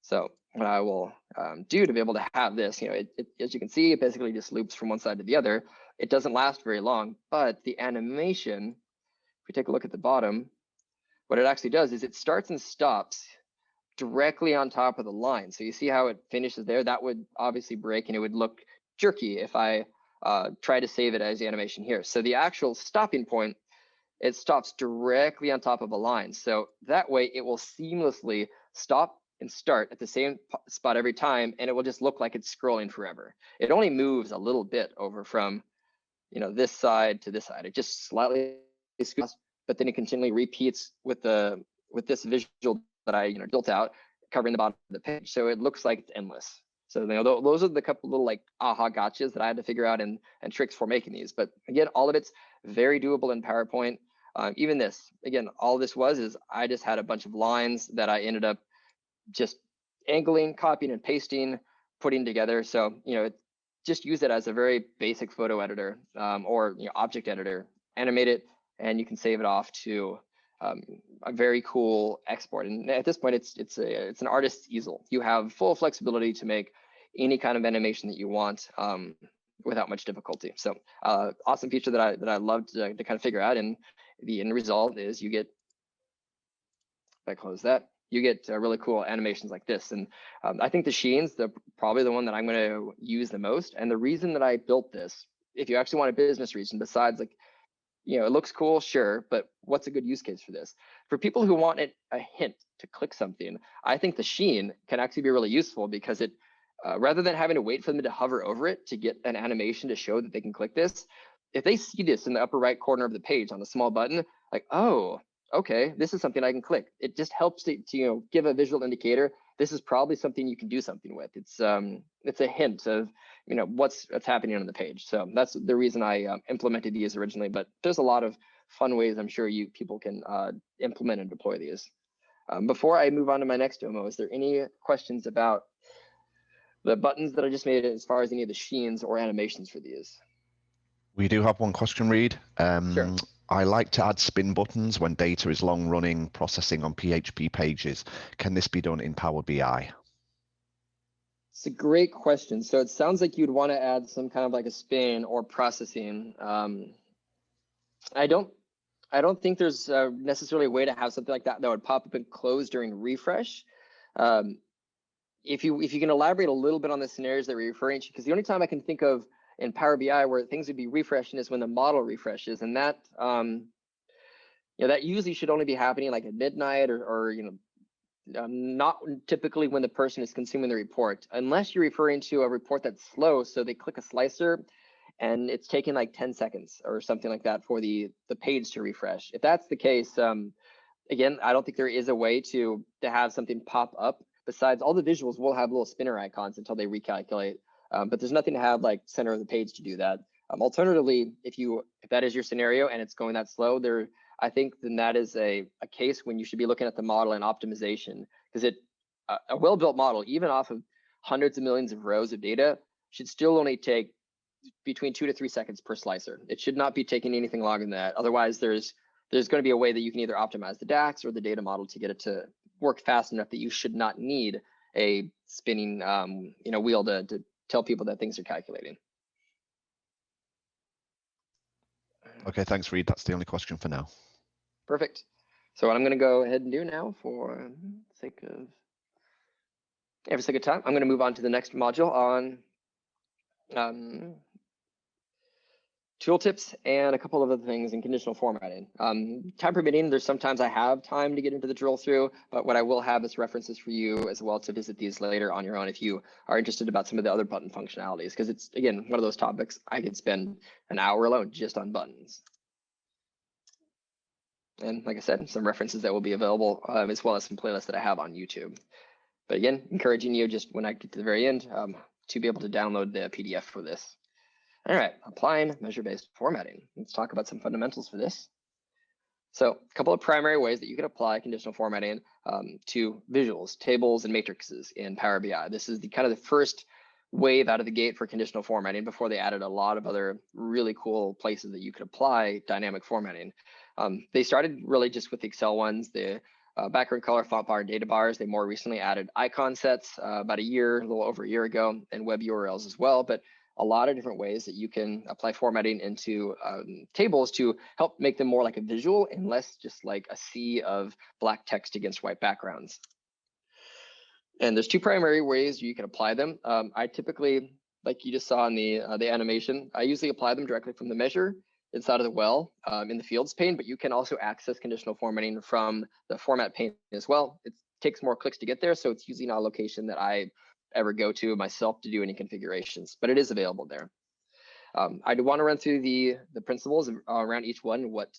So what I will do to be able to have this, as you can see, it basically just loops from one side to the other. It doesn't last very long, but the animation, if we take a look at the bottom, what it actually does is it starts and stops directly on top of the line. So you see how it finishes there? That would obviously break and it would look jerky if I try to save it as the animation here. So the actual stopping point, it stops directly on top of a line. So that way it will seamlessly stop and start at the same spot every time, and it will just look like it's scrolling forever. It only moves a little bit over from this side to this side. It just slightly scoots, but then it continually repeats with this visual that I built out, covering the bottom of the page. So it looks like it's endless. So those are the couple little like aha gotchas that I had to figure out and tricks for making these. But again, all of it's very doable in PowerPoint. Even this, again, all this is I just had a bunch of lines that I ended up just angling, copying and pasting, putting together. So just use it as a very basic photo editor or object editor, animate it, and you can save it off to a very cool export. And at this point, it's an artist's easel. You have full flexibility to make any kind of animation that you want without much difficulty. So awesome feature that I loved to kind of figure out. And the end result is you get, if I close that, you get really cool animations like this. And I think the Sheen's probably the one that I'm going to use the most. And the reason that I built this, if you actually want a business reason, besides like, you know, it looks cool, sure, but what's a good use case for this? For people who want a hint to click something, I think the Sheen can actually be really useful because it, rather than having to wait for them to hover over it to get an animation to show that they can click this, if they see this in the upper right corner of the page on the small button, like, oh, okay, this is something I can click. It just helps to you know, give a visual indicator. This is probably something you can do something with. It's a hint of, you know, what's happening on the page. So that's the reason I implemented these originally. But there's a lot of fun ways I'm sure people can implement and deploy these. Before I move on to my next demo, is there any questions about the buttons that I just made as far as any of the Sheens or animations for these? We do have one question, Reid. Sure. I like to add spin buttons when data is long running processing on PHP pages. Can this be done in Power BI? It's a great question. So it sounds like you'd want to add some kind of like a spin or processing. I don't think there's necessarily a way to have something like that would pop up and close during refresh. If you can elaborate a little bit on the scenarios that we're referring to, because the only time I can think of in Power BI where things would be refreshing is when the model refreshes, and that you know, that usually should only be happening like at midnight or you know, not typically when the person is consuming the report, unless you're referring to a report that's slow. So they click a slicer and it's taking like 10 seconds or something like that for the page to refresh. If that's the case, again, I don't think there is a way to have something pop up. Besides, all the visuals will have little spinner icons until they recalculate, but there's nothing to have like center of the page to do that. Alternatively, if that is your scenario and it's going that slow, I think then that is a case when you should be looking at the model and optimization, because a well-built model, even off of hundreds of millions of rows of data, should still only take between 2 to 3 seconds per slicer. It should not be taking anything longer than that. Otherwise, there's going to be a way that you can either optimize the DAX or the data model to get it to work fast enough that you should not need a spinning you know, wheel to tell people that things are calculating. Okay, thanks, Reid. That's the only question for now. Perfect. So what I'm going to go ahead and do now for sake of time, I'm going to move on to the next module on tooltips and a couple of other things in conditional formatting. Time permitting, there's sometimes I have time to get into the drill through, but what I will have is references for you as well to visit these later on your own if you are interested about some of the other button functionalities, because it's, again, one of those topics I could spend an hour alone just on buttons. And like I said, some references that will be available as well as some playlists that I have on YouTube. But again, encouraging you just when I get to the very end to be able to download the PDF for this. All right, applying measure-based formatting. Let's talk about some fundamentals for this. So a couple of primary ways that you can apply conditional formatting to visuals, tables, and matrices in Power BI. This is the kind of the first wave out of the gate for conditional formatting before they added a lot of other really cool places that you could apply dynamic formatting. They started really just with the Excel ones, the background color, font bar, data bars. They more recently added icon sets about a little over a year ago, and web URLs as well. But a lot of different ways that you can apply formatting into tables to help make them more like a visual and less just like a sea of black text against white backgrounds. And there's two primary ways you can apply them. I typically, like you just saw in the animation, I usually apply them directly from the measure inside of the well in the fields pane, but you can also access conditional formatting from the format pane as well. It takes more clicks to get there, so it's usually not a location that I ever go to myself to do any configurations, but it is available there. I do want to run through the principles around each one, what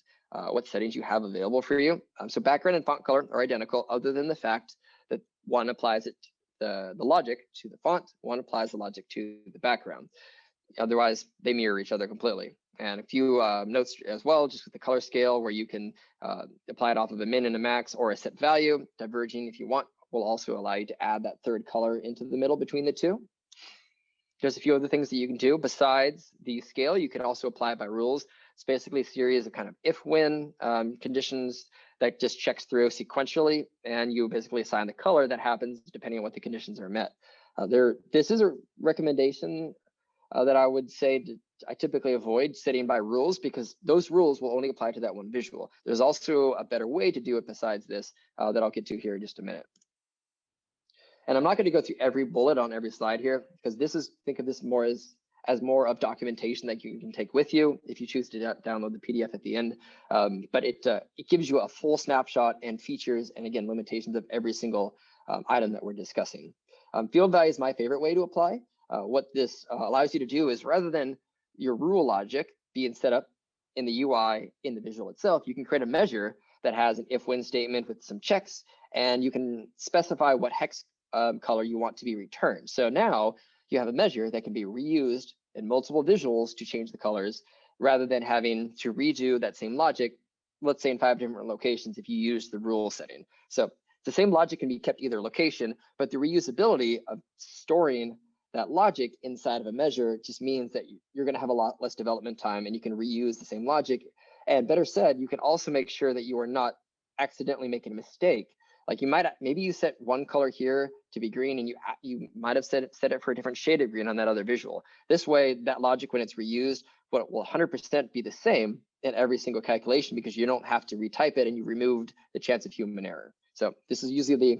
settings you have available for you. So background and font color are identical, other than the fact that one applies it the logic to the font, one applies the logic to the background. Otherwise, they mirror each other completely. And a few notes as well, just with the color scale, where you can apply it off of a min and a max or a set value. Diverging, if you want, will also allow you to add that third color into the middle between the two. There's a few other things that you can do besides the scale. You can also apply it by rules. It's basically a series of kind of if-when conditions that just checks through sequentially, and you basically assign the color that happens depending on what the conditions are met. This is a recommendation that I would say I typically avoid setting by rules, because those rules will only apply to that one visual. There's also a better way to do it besides this that I'll get to here in just a minute. And I'm not going to go through every bullet on every slide here, because think of this more as more of documentation that you can take with you if you choose to download the PDF at the end. But it gives you a full snapshot and features, and again, limitations of every single item that we're discussing. Field value is my favorite way to apply. What this allows you to do is, rather than your rule logic being set up in the UI in the visual itself, you can create a measure that has an if-when statement with some checks, and you can specify what hex color you want to be returned. So now you have a measure that can be reused in multiple visuals to change the colors, rather than having to redo that same logic, let's say in 5 different locations if you use the rule setting. So the same logic can be kept either location, but the reusability of storing that logic inside of a measure just means that you're going to have a lot less development time, and you can reuse the same logic. And better said, you can also make sure that you are not accidentally making a mistake. Like maybe you set one color here to be green, and you might have set it for a different shade of green on that other visual. This way, that logic, when it's reused, will 100% be the same in every single calculation, because you don't have to retype it, and you removed the chance of human error. So this is usually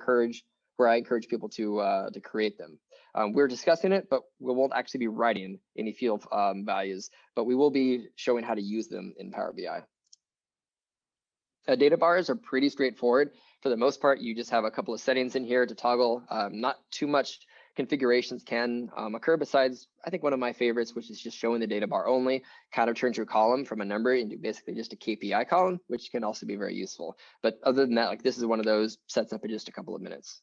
where I encourage people to create them. We're discussing it, but we won't actually be writing any field values, but we will be showing how to use them in Power BI. Data bars are pretty straightforward. For the most part, you just have a couple of settings in here to toggle. Not too much configurations can occur, besides, I think, one of my favorites, which is just showing the data bar only, kind of turns your column from a number into basically just a KPI column, which can also be very useful. But other than that, like, this is one of those, sets up in just a couple of minutes.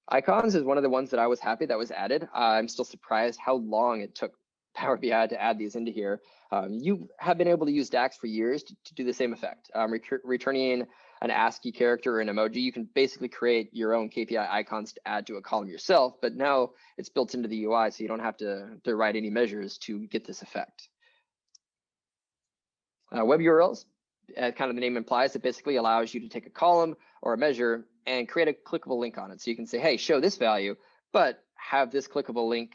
Icons is one of the ones that I was happy that was added. I'm still surprised how long it took Power BI to add these into here. You have been able to use DAX for years to do the same effect. Returning an ASCII character or an emoji, you can basically create your own KPI icons to add to a column yourself, but now it's built into the UI, so you don't have to write any measures to get this effect. Web URLs, kind of the name implies, it basically allows you to take a column or a measure and create a clickable link on it. So you can say, hey, show this value, but have this clickable link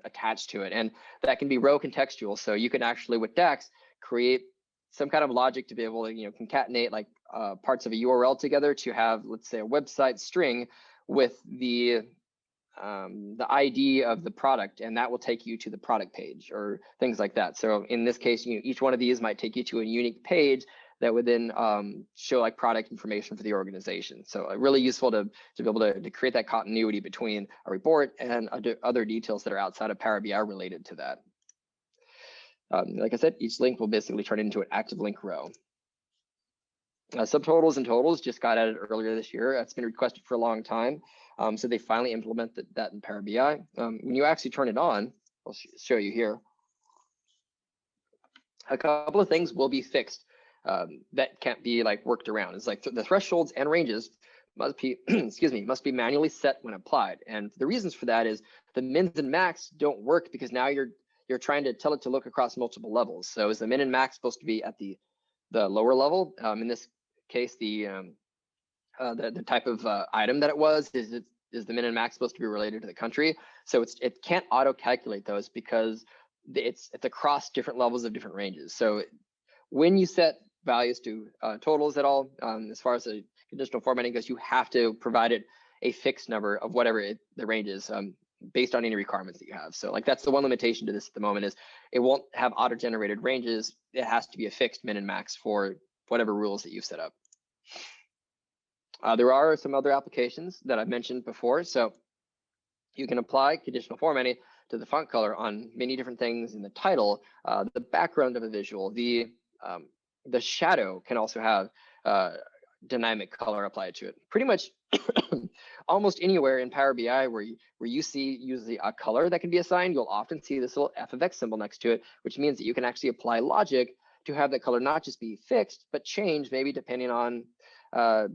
attached to it. And that can be row contextual. So you can actually, with DAX, create some kind of logic to be able to, concatenate like parts of a URL together to have, let's say, a website string with the ID of the product, and that will take you to the product page or things like that. So in this case, each one of these might take you to a unique page that would then show like product information for the organization. So really useful to be able to create that continuity between a report and other details that are outside of Power BI related to that. Like I said, each link will basically turn into an active link row. Subtotals and totals just got added earlier this year. That's been requested for a long time. So they finally implemented that in Power BI. When you actually turn it on, I'll show you here. A couple of things will be fixed that can't be like worked around. It's like the thresholds and ranges must be, must be manually set when applied. And the reasons for that is the mins and max don't work, because now you're trying to tell it to look across multiple levels. So is the min and max supposed to be at the lower level? In this case, the type of item that it was, is the min and max supposed to be related to the country? So it can't auto calculate those, because it's across different levels of different ranges. So when you set values to totals at all, as far as the conditional formatting goes, you have to provide it a fixed number of whatever the range is, based on any requirements that you have. So like that's the one limitation to this at the moment, is it won't have auto-generated ranges. It has to be a fixed min and max for whatever rules that you've set up. There are some other applications that I've mentioned before. So you can apply conditional formatting to the font color on many different things in the title, the background of a visual, the shadow can also have dynamic color applied to it. Pretty much almost anywhere in Power BI where you see usually a color that can be assigned, you'll often see this little f of x symbol next to it, which means that you can actually apply logic to have that color not just be fixed, but change maybe depending on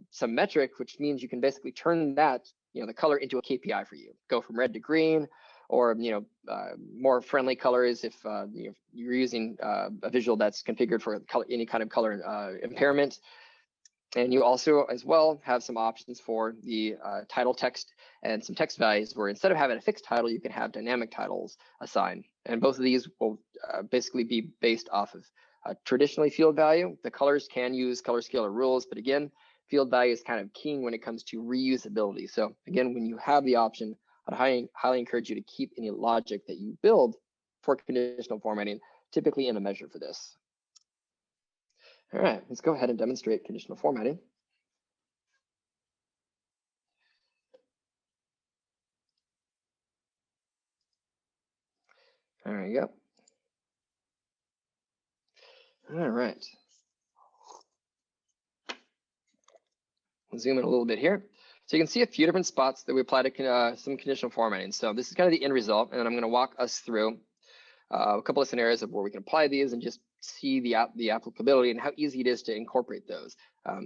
some metric, which means you can basically turn that, the color into a KPI for you. Go from red to green, or more friendly colors if you're using a visual that's configured for any kind of color impairment. And you also, as well, have some options for the title text and some text values where instead of having a fixed title, you can have dynamic titles assigned. And both of these will basically be based off of traditionally field value. The colors can use color scalar rules, but again, field value is kind of key when it comes to reusability. So again, when you have the option, I'd highly encourage you to keep any logic that you build for conditional formatting, typically in a measure for this. All right, let's go ahead and demonstrate conditional formatting. There you go. All right. We'll zoom in a little bit here. So you can see a few different spots that we apply to some conditional formatting. So this is kind of the end result, and I'm going to walk us through a couple of scenarios of where we can apply these and just see the applicability and how easy it is to incorporate those.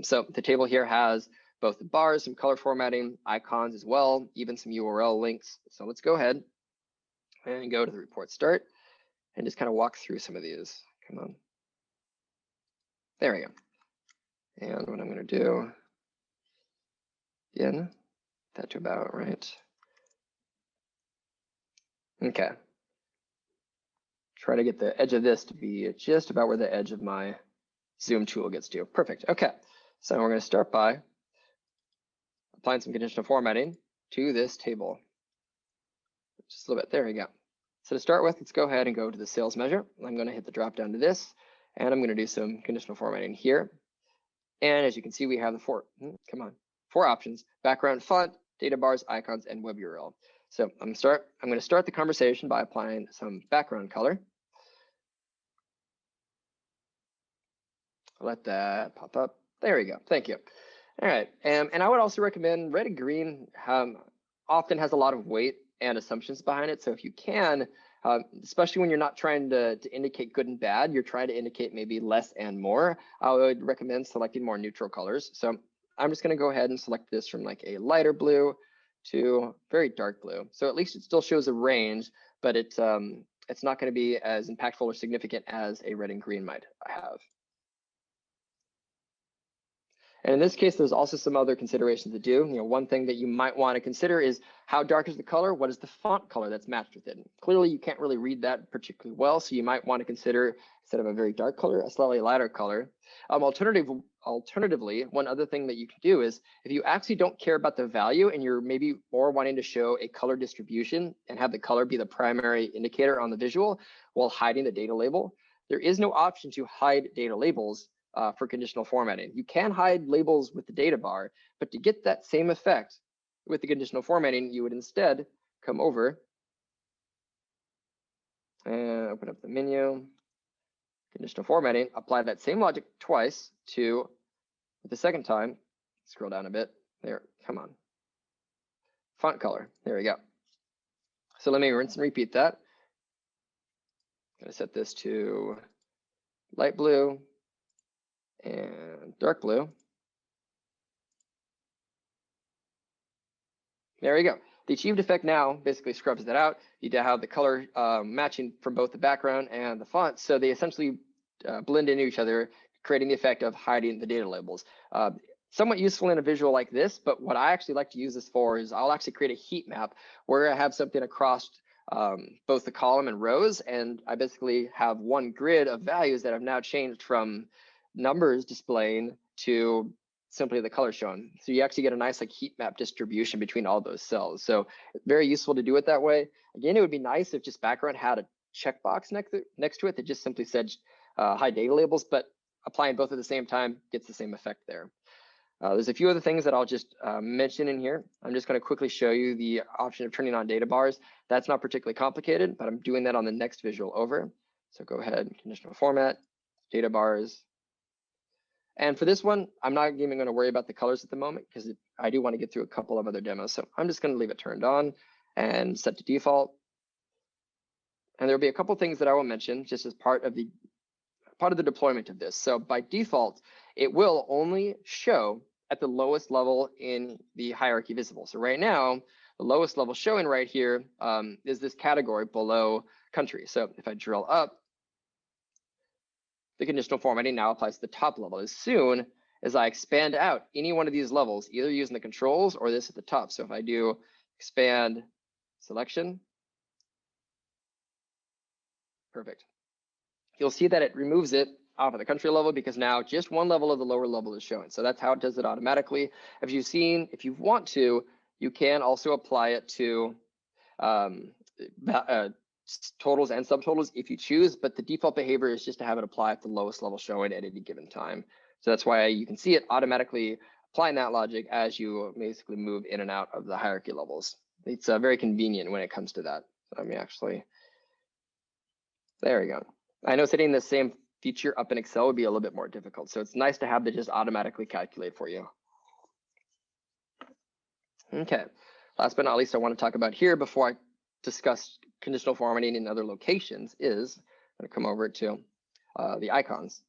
So the table here has both the bars, some color formatting, icons as well, even some URL links. So let's go ahead and go to the report start and just kind of walk through some of these. Come on. There we go. And what I'm going to do, again, that to about right. Okay. Try to get the edge of this to be just about where the edge of my zoom tool gets to. Perfect. Okay. So we're going to start by applying some conditional formatting to this table. Just a little bit. There we go. So to start with, let's go ahead and go to the sales measure. I'm going to hit the drop down to this, and I'm going to do some conditional formatting here. And as you can see, we have the four options: background, font, data bars, icons, and web URL. So I'm going to start the conversation by applying some background color. Let that pop up. There we go. Thank you. All right. And I would also recommend red and green often has a lot of weight and assumptions behind it. So if you can, especially when you're not trying to indicate good and bad, you're trying to indicate maybe less and more, I would recommend selecting more neutral colors. So I'm just going to go ahead and select this from like a lighter blue to very dark blue. So at least it still shows a range, but it's not going to be as impactful or significant as a red and green might have. And in this case, there's also some other considerations to do. One thing that you might want to consider is how dark is the color? What is the font color that's matched with it? Clearly, you can't really read that particularly well, so you might want to consider, instead of a very dark color, a slightly lighter color. Alternatively, one other thing that you can do is if you actually don't care about the value and you're maybe more wanting to show a color distribution and have the color be the primary indicator on the visual while hiding the data label, there is no option to hide data labels for conditional formatting. You can hide labels with the data bar, but to get that same effect with the conditional formatting, you would instead come over and open up the menu, conditional formatting, apply that same logic twice to the second time, scroll down a bit, there, come on, font color, there we go. So let me rinse and repeat that. I'm gonna set this to light blue and dark blue. There we go. The achieved effect now basically scrubs that out. You have the color matching from both the background and the font, so they essentially blend into each other, creating the effect of hiding the data labels. Somewhat useful in a visual like this, but what I actually like to use this for is I'll actually create a heat map where I have something across both the column and rows, and I basically have one grid of values that have now changed from numbers displaying to simply the color shown. So you actually get a nice like heat map distribution between all those cells. So very useful to do it that way. Again, it would be nice if just background had a checkbox next to it that just simply said hide data labels, but applying both at the same time gets the same effect there. There's a few other things that I'll just mention in here. I'm just going to quickly show you the option of turning on data bars. That's not particularly complicated, but I'm doing that on the next visual over. So go ahead, conditional format, data bars. And for this one, I'm not even going to worry about the colors at the moment because I do want to get through a couple of other demos. So I'm just going to leave it turned on and set to default. And there'll be a couple things that I will mention just as part of the deployment of this. So by default, it will only show at the lowest level in the hierarchy visible. So right now, The lowest level showing right here is this category below country. So if I drill up, the conditional formatting now applies to the top level. As soon as I expand out any one of these levels, either using the controls or this at the top. So if I do expand selection, perfect. You'll see that it removes it off of the country level because now just one level of the lower level is showing. So that's how it does it automatically. If you want to, you can also apply it to totals and subtotals if you choose, but the default behavior is just to have it apply at the lowest level showing at any given time. So that's why you can see it automatically applying that logic as you basically move in and out of the hierarchy levels. It's very convenient when it comes to that. So let me actually, there we go. I know setting the same feature up in Excel would be a little bit more difficult. So it's nice to have that just automatically calculate for you. Okay, last but not least, I want to talk about here before I discuss conditional formatting in other locations is, I'm going to come over to the icons.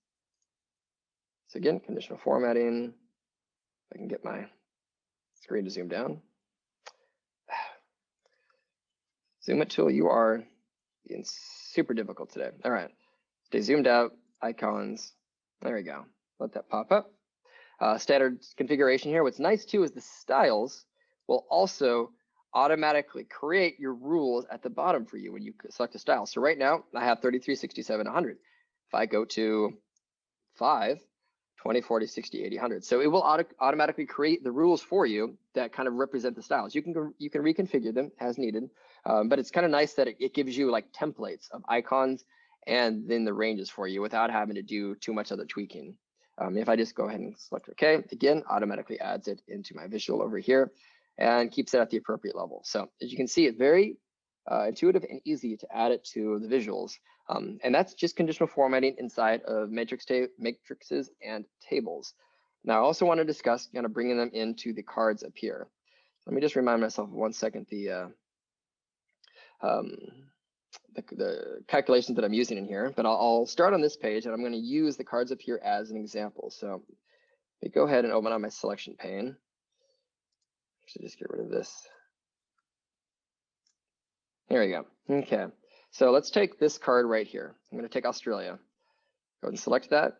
So again, conditional formatting, if I can get my screen to zoom down. Zoom it tool, you are being super difficult today. All right, stay zoomed out, icons, there we go. Let that pop up. Standard configuration here. What's nice too is the styles will also automatically create your rules at the bottom for you when you select a style. So right now I have 33, 67, 100. If I go to 5, 20, 40, 60, 80, 100. So it will automatically create the rules for you that kind of represent the styles. You can reconfigure them as needed, but it's kind of nice that it gives you like templates of icons and then the ranges for you without having to do too much other tweaking. If I just go ahead and select OK, again, automatically adds it into my visual over here and keeps it at the appropriate level. So as you can see, it's very intuitive and easy to add it to the visuals. And that's just conditional formatting inside of matrices and tables. Now, I also want to discuss kind of bringing them into the cards up here. Let me just remind myself 1 second the calculations that I'm using in here, but I'll start on this page and I'm going to use the cards up here as an example. So let me go ahead and open up my selection pane. Actually, just get rid of this. Here we go. Okay, so let's take this card right here. I'm going to take Australia. Go ahead and select that.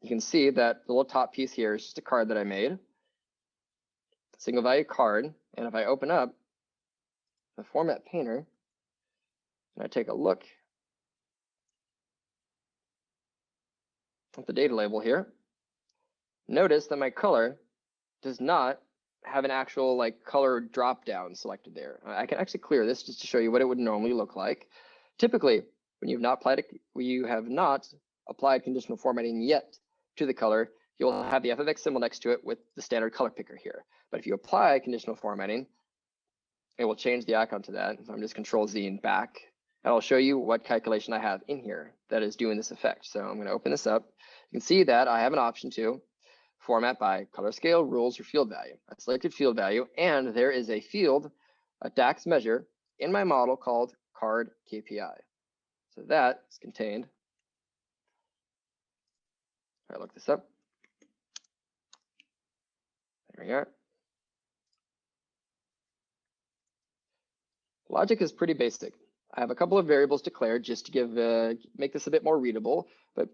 You can see that the little top piece here is just a card that I made, single value card. And if I open up the format painter and I take a look at the data label here, notice that my color does not have an actual like color drop down selected there. I can actually clear this just to show you what it would normally look like. Typically, when you have not applied conditional formatting yet to the color, you'll have the f of x symbol next to it with the standard color picker here. But if you apply conditional formatting, it will change the icon to that. So I'm just Control Z and back, and I'll show you what calculation I have in here that is doing this effect. So I'm going to open this up. You can see that I have an option to format by color scale, rules, or field value. I selected field value, and there is a field, a DAX measure in my model called card KPI. So that is contained. All right, look this up. There we are. Logic is pretty basic. I have a couple of variables declared just to make this a bit more readable, but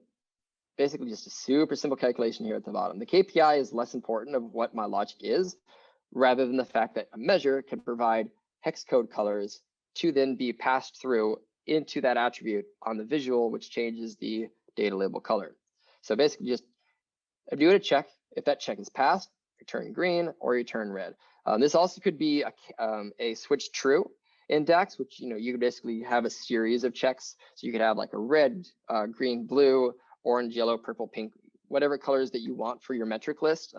basically just a super simple calculation here at the bottom. The KPI is less important of what my logic is, rather than the fact that a measure can provide hex code colors to then be passed through into that attribute on the visual, which changes the data label color. So basically just do a check. If that check is passed, you turn green or you turn red. This also could be a switch true in DAX, which you basically have a series of checks. So you could have like a red, green, blue, orange, yellow, purple, pink, whatever colors that you want for your metric list,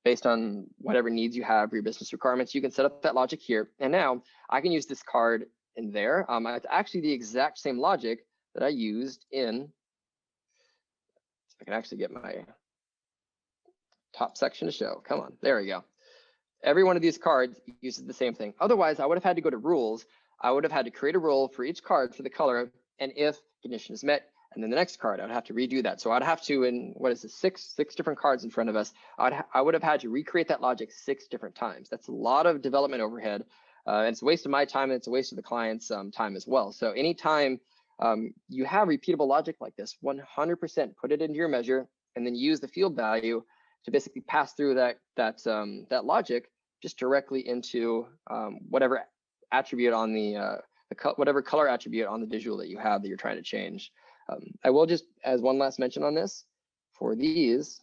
based on whatever needs you have for your business requirements. You can set up that logic here. And now I can use this card in there. It's actually the exact same logic that I used in, if I can actually get my top section to show. Come on, there we go. Every one of these cards uses the same thing. Otherwise, I would have had to go to rules. I would have had to create a rule for each card for the color. And if condition is met, and then the next card, I'd have to redo that. So I'd have to, in what is this, six different cards in front of us, I would have had to recreate that logic 6 different times. That's a lot of development overhead. And it's a waste of my time, and it's a waste of the client's time as well. So anytime you have repeatable logic like this, 100% put it into your measure, and then use the field value to basically pass through that logic just directly into whatever attribute on the whatever color attribute on the visual that you have that you're trying to change. I will just, as one last mention on this, for these,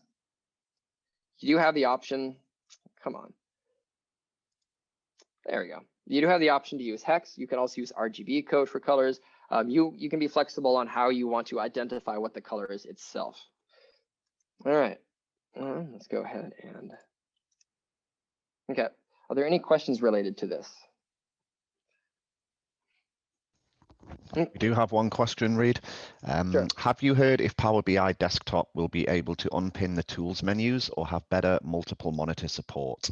you do have the option, come on. There we go. You do have the option to use hex. You can also use RGB code for colors. You can be flexible on how you want to identify what the color is itself. All right, let's go ahead and, okay. Are there any questions related to this? We do have one question, Reid. Sure. Have you heard if Power BI Desktop will be able to unpin the tools menus or have better multiple monitor support?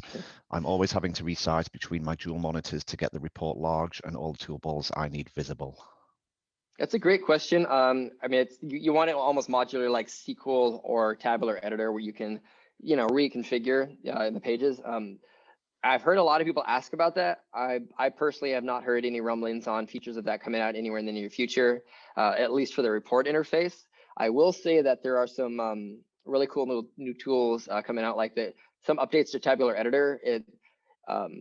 I'm always having to resize between my dual monitors to get the report large and all the toolbars I need visible. That's a great question. I mean, it's you want it almost modular like SQL or tabular editor where you can, reconfigure in the pages. I've heard a lot of people ask about that. I personally have not heard any rumblings on features of that coming out anywhere in the near future, at least for the report interface. I will say that there are some really cool new tools coming out, like some updates to tabular editor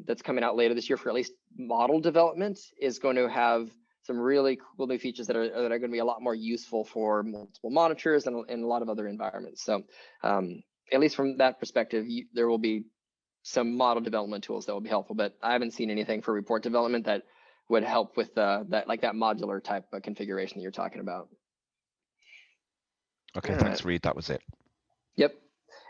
that's coming out later this year for at least model development is going to have some really cool new features that are going to be a lot more useful for multiple monitors and a lot of other environments. So at least from that perspective, there will be some model development tools that will be helpful, but I haven't seen anything for report development that would help with that modular type of configuration that you're talking about. Okay, thanks, Reid. That was it. Yep.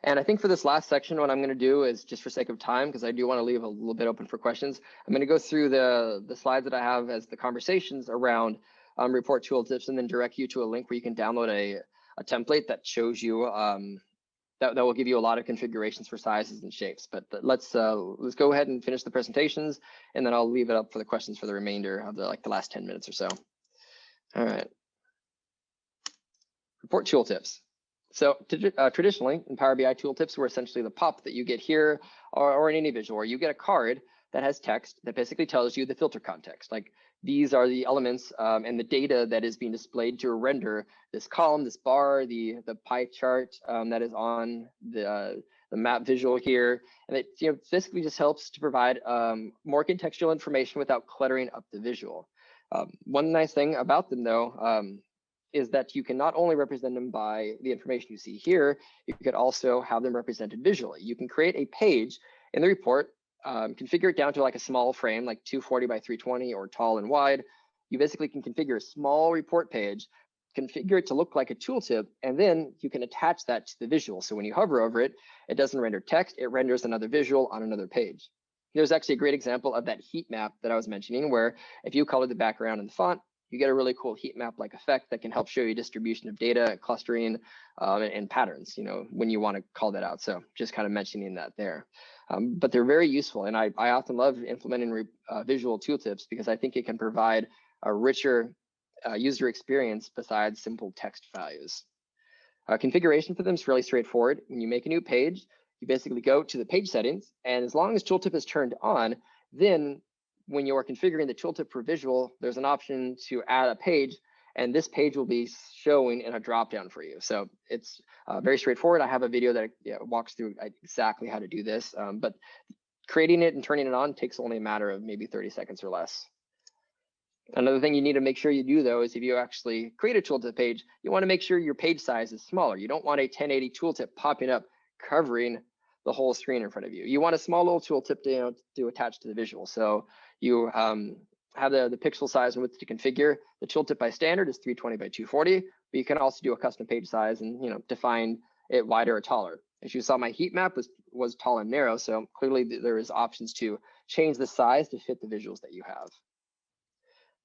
And I think for this last section, what I'm going to do is, just for sake of time, because I do want to leave a little bit open for questions, I'm going to go through the slides that I have as the conversations around report tooltips, and then direct you to a link where you can download a template that shows you that will give you a lot of configurations for sizes and shapes. But let's go ahead and finish the presentations, and then I'll leave it up for the questions for the remainder of the last 10 minutes or so. All right. Report tooltips. So traditionally in Power BI tooltips were essentially the pop that you get here or in any visual, where you get a card that has text that basically tells you the filter context. Like, these are the elements and the data that is being displayed to render this column, this bar, the pie chart that is on the map visual here. And it basically just helps to provide more contextual information without cluttering up the visual. One nice thing about them, though, is that you can not only represent them by the information you see here, you could also have them represented visually. You can create a page in the report, configure it down to like a small frame, like 240 by 320 or tall and wide. You basically can configure a small report page, configure it to look like a tooltip, and then you can attach that to the visual. So when you hover over it, it doesn't render text, it renders another visual on another page. There's actually a great example of that heat map that I was mentioning, where if you color the background and the font, you get a really cool heat map-like effect that can help show you distribution of data, clustering, and patterns, when you want to call that out. So just kind of mentioning that there. But they're very useful, and I often love implementing visual tooltips because I think it can provide a richer user experience besides simple text values. Configuration for them is really straightforward. When you make a new page, you basically go to the page settings, and as long as tooltip is turned on, then when you are configuring the tooltip for visual, there's an option to add a page, and this page will be showing in a dropdown for you. So it's very straightforward. I have a video that walks through exactly how to do this, but creating it and turning it on takes only a matter of maybe 30 seconds or less. Another thing you need to make sure you do, though, is if you actually create a tooltip page, you want to make sure your page size is smaller. You don't want a 1080 tooltip popping up covering the whole screen in front of you. You want a small little tooltip to attach to the visual. So you have the pixel size and width to configure. The tooltip by standard is 320 by 240, but you can also do a custom page size and define it wider or taller. As you saw, my heat map was tall and narrow, so clearly there is options to change the size to fit the visuals that you have.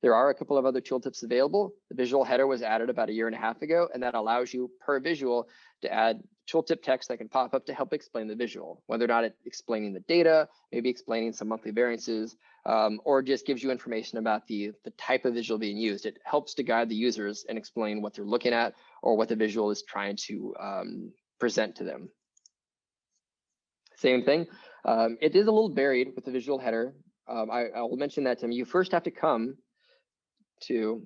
There are a couple of other tooltips available. The visual header was added about 1.5 years ago, and that allows you per visual to add tooltip text that can pop up to help explain the visual, whether or not it's explaining the data, maybe explaining some monthly variances, or just gives you information about the type of visual being used. It helps to guide the users and explain what they're looking at or what the visual is trying to present to them. Same thing. It is a little buried with the visual header. I will mention that you first have to come to,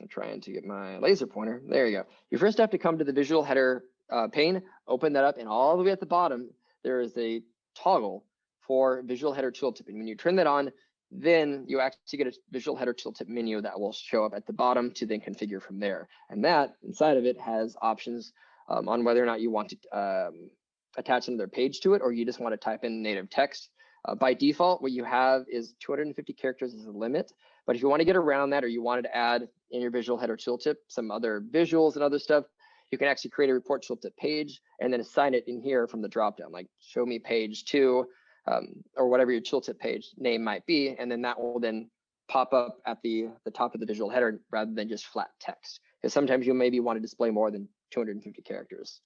I'm trying to get my laser pointer. There you go. You first have to come to the visual header pane, open that up, and all the way at the bottom, there is a toggle for visual header tooltip. And when you turn that on, then you actually get a visual header tooltip menu that will show up at the bottom to then configure from there. And that inside of it has options on whether or not you want to attach another page to it, or you just want to type in native text. By default, what you have is 250 characters as a limit. But if you want to get around that, or you wanted to add in your visual header tooltip some other visuals and other stuff, you can actually create a report tooltip page and then assign it in here from the dropdown, like show me page 2, or whatever your tooltip page name might be, and then that will then pop up at the top of the visual header rather than just flat text. Because sometimes you maybe want to display more than 250 characters.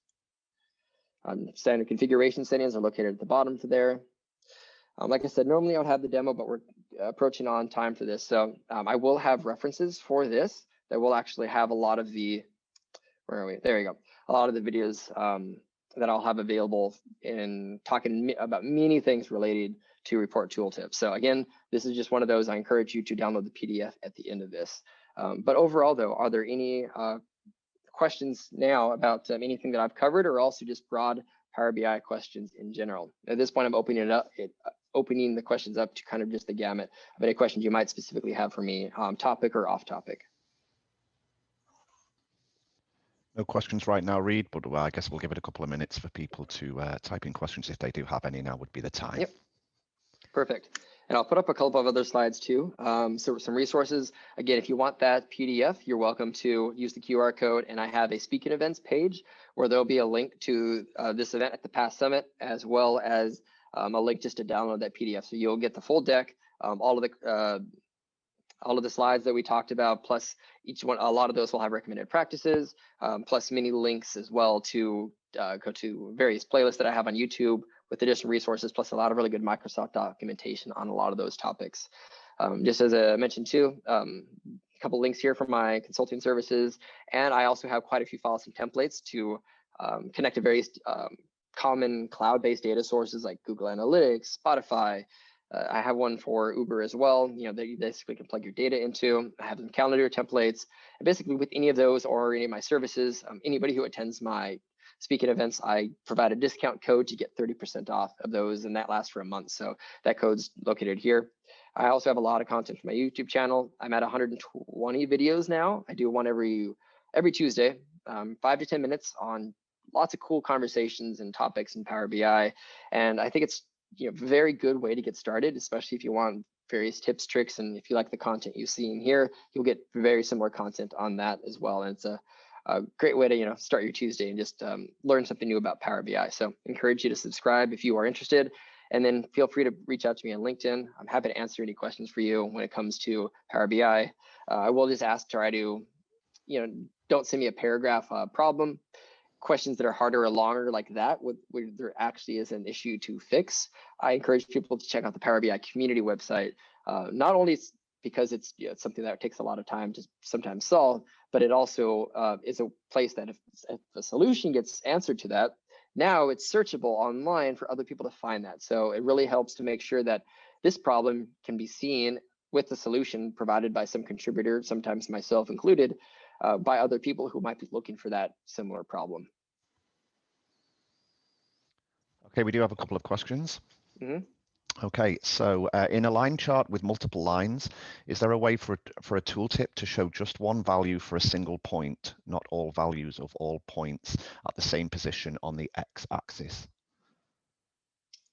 Standard configuration settings are located at the bottom to there. Like I said, normally I would have the demo, but we're approaching on time for this. So I will have references for this that will actually have a lot of the, where are we? There you go. A lot of the videos that I'll have available in talking about many things related to report tooltips. So again, this is just one of those. I encourage you to download the PDF at the end of this. But overall though, are there any questions now about anything that I've covered, or also just broad Power BI questions in general? At this point, I'm opening the questions up to kind of just the gamut of any questions you might specifically have for me, topic or off topic. No questions right now, Reid, but I guess we'll give it a couple of minutes for people to type in questions if they do have any. Now would be the time. Yep. Perfect. And I'll put up a couple of other slides too. So some resources. Again, if you want that PDF, you're welcome to use the QR code. And I have a speaking events page where there'll be a link to this event at the past summit, as well as a link just to download that PDF. So you'll get the full deck, all of the slides that we talked about, plus each one, a lot of those will have recommended practices, plus many links as well to go to various playlists that I have on YouTube with additional resources, plus a lot of really good Microsoft documentation on a lot of those topics. Just as I mentioned too, a couple links here from my consulting services, and I also have quite a few files and templates to connect to various common cloud-based data sources like Google Analytics, Spotify. I have one for Uber as well, that you basically can plug your data into. I have some calendar templates. And basically with any of those or any of my services, anybody who attends my speaking events, I provide a discount code to get 30% off of those, and that lasts for a month. So that code's located here. I also have a lot of content for my YouTube channel. I'm at 120 videos now. I do one every Tuesday, 5 to 10 minutes on lots of cool conversations and topics in Power BI. And I think it's very good way to get started, especially if you want various tips, tricks, and if you like the content you see in here, you'll get very similar content on that as well. And it's a great way to start your Tuesday and just learn something new about Power BI. So encourage you to subscribe if you are interested, and then feel free to reach out to me on LinkedIn. I'm happy to answer any questions for you when it comes to Power BI. I will just try to, don't send me a paragraph problem. Questions that are harder or longer like that, where there actually is an issue to fix, I encourage people to check out the Power BI community website. Not only because it's something that takes a lot of time to sometimes solve, but it also is a place that if a solution gets answered to that, now it's searchable online for other people to find that. So it really helps to make sure that this problem can be seen with the solution provided by some contributor, sometimes myself included, by other people who might be looking for that similar problem. Okay, we do have a couple of questions. Mm-hmm. Okay, so in a line chart with multiple lines, is there a way for a tooltip to show just one value for a single point, not all values of all points at the same position on the x-axis?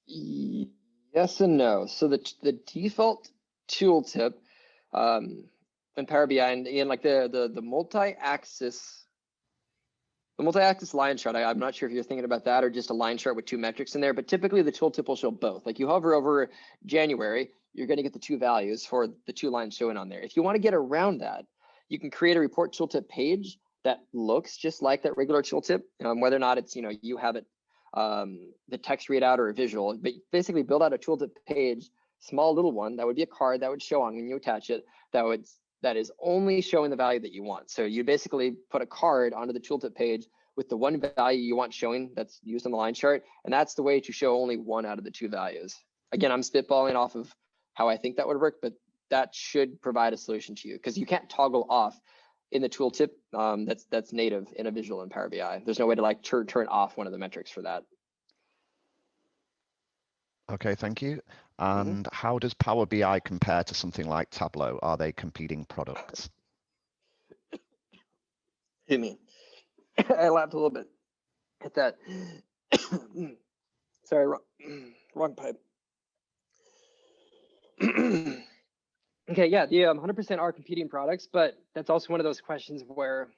Yes and no. So the default tooltip in Power BI, and again, like the multi-axis The multi-axis line chart, I'm not sure if you're thinking about that or just a line chart with two metrics in there, but typically the tooltip will show both. Like you hover over January, you're going to get the two values for the two lines showing on there. If you want to get around that, you can create a report tooltip page that looks just like that regular tooltip, whether or not it's, you have it, the text readout or a visual, but basically build out a tooltip page, small little one, that would be a card that would show on when you attach it, that is only showing the value that you want. So you basically put a card onto the tooltip page with the one value you want showing that's used on the line chart. And that's the way to show only one out of the two values. Again, I'm spitballing off of how I think that would work, but that should provide a solution to you because you can't toggle off in the tooltip that's native in a visual in Power BI. There's no way to like turn off one of the metrics for that. Okay, thank you. And how does Power BI compare to something like Tableau? Are they competing products? Excuse me. I laughed a little bit at that. Sorry, wrong pipe. Okay, yeah, the 100% are competing products, but that's also one of those questions where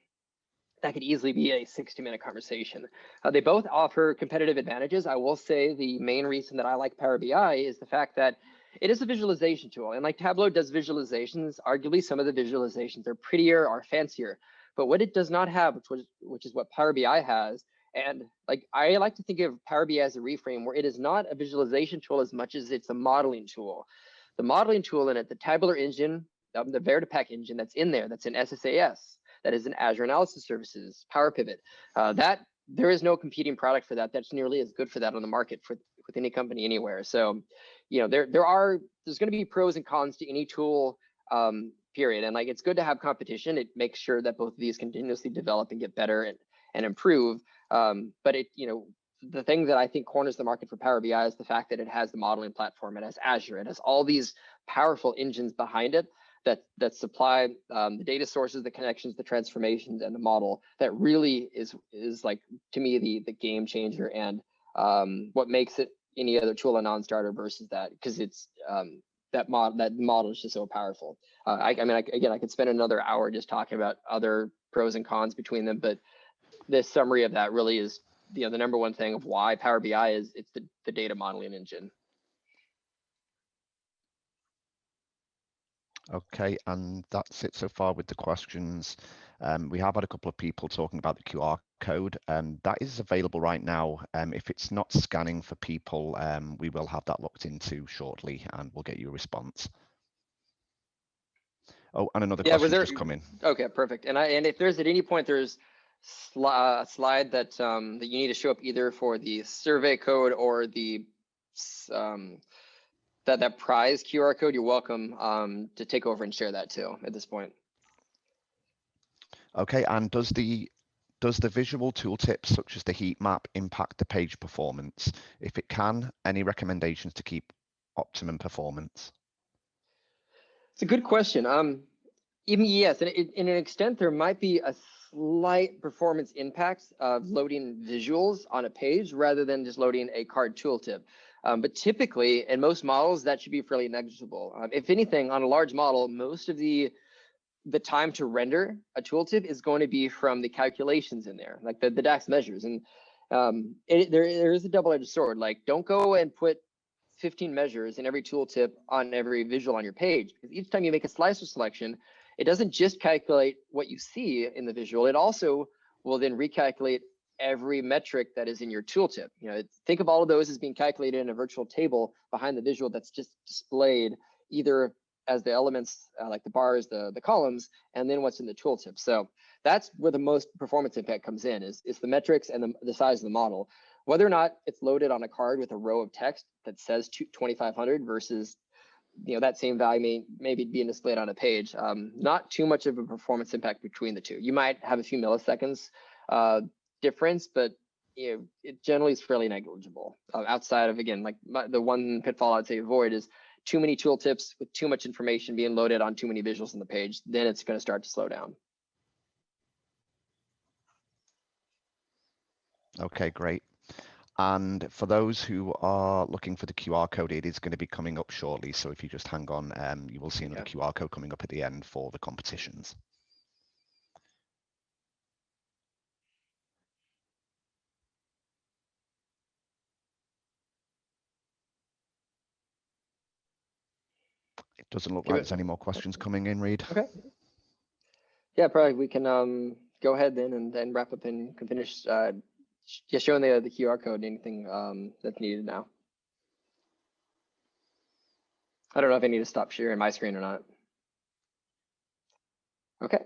that could easily be a 60-minute conversation. They both offer competitive advantages. I will say the main reason that I like Power BI is the fact that it is a visualization tool. And like Tableau does visualizations, arguably some of the visualizations are prettier or fancier. But what it does not have, which is what Power BI has, and like I like to think of Power BI as a reframe where it is not a visualization tool as much as it's a modeling tool. The modeling tool in it, the tabular engine, the Vertipack engine that's in there, that's in SSAS, that is in Azure Analysis Services, Power Pivot. That there is no competing product for that. That's nearly as good for that on the market with any company anywhere. So, there's going to be pros and cons to any tool, period. And like it's good to have competition. It makes sure that both of these continuously develop and get better and improve. But the thing that I think corners the market for Power BI is the fact that it has the modeling platform, it has Azure, it has all these powerful engines behind it that supply the data sources, the connections, the transformations, and the model that really is like, to me, the game changer and what makes it any other tool a non-starter versus that, because it's that model is just so powerful. I could spend another hour just talking about other pros and cons between them, but this summary of that really is the number one thing of why Power BI it's the data modeling engine. Okay, and that's it so far with the questions. We have had a couple of people talking about the QR code, and that is available right now. If it's not scanning for people, we will have that looked into shortly, and we'll get you a response. Oh, and another question just come in. Okay, perfect. And if there's at any point there's a slide that that you need to show up either for the survey code or the that prize QR code, you're welcome to take over and share that too at this point. Okay, and does the visual tooltips such as the heat map impact the page performance? If it can, any recommendations to keep optimum performance? It's a good question. Even yes, and in an extent, there might be a slight performance impact of loading visuals on a page rather than just loading a card tooltip. But typically, in most models, that should be fairly negligible. If anything, on a large model, most of the time to render a tooltip is going to be from the calculations in there, like the DAX measures. And there is a double-edged sword. Like, don't go and put 15 measures in every tooltip on every visual on your page, because each time you make a slicer selection, it doesn't just calculate what you see in the visual. It also will then recalculate every metric that is in your tooltip. Think of all of those as being calculated in a virtual table behind the visual that's just displayed either as the elements like the bars, the columns, and then what's in the tooltip. So that's where the most performance impact comes in, is the metrics and the size of the model. Whether or not it's loaded on a card with a row of text that says 2500 versus that same value maybe being displayed on a page, not too much of a performance impact between the two. You might have a few milliseconds difference, but it generally is fairly negligible. Outside of, again, like the one pitfall I'd say avoid is too many tooltips with too much information being loaded on too many visuals on the page. Then it's going to start to slow down. Okay, great. And for those who are looking for the QR code, it is going to be coming up shortly. So if you just hang on, you will see another QR code coming up at the end for the competitions. Doesn't look Give like it- there's any more questions coming in, Reid. Okay. Yeah, probably we can go ahead then and then wrap up and can finish just showing the QR code and anything that's needed now. I don't know if I need to stop sharing my screen or not. Okay.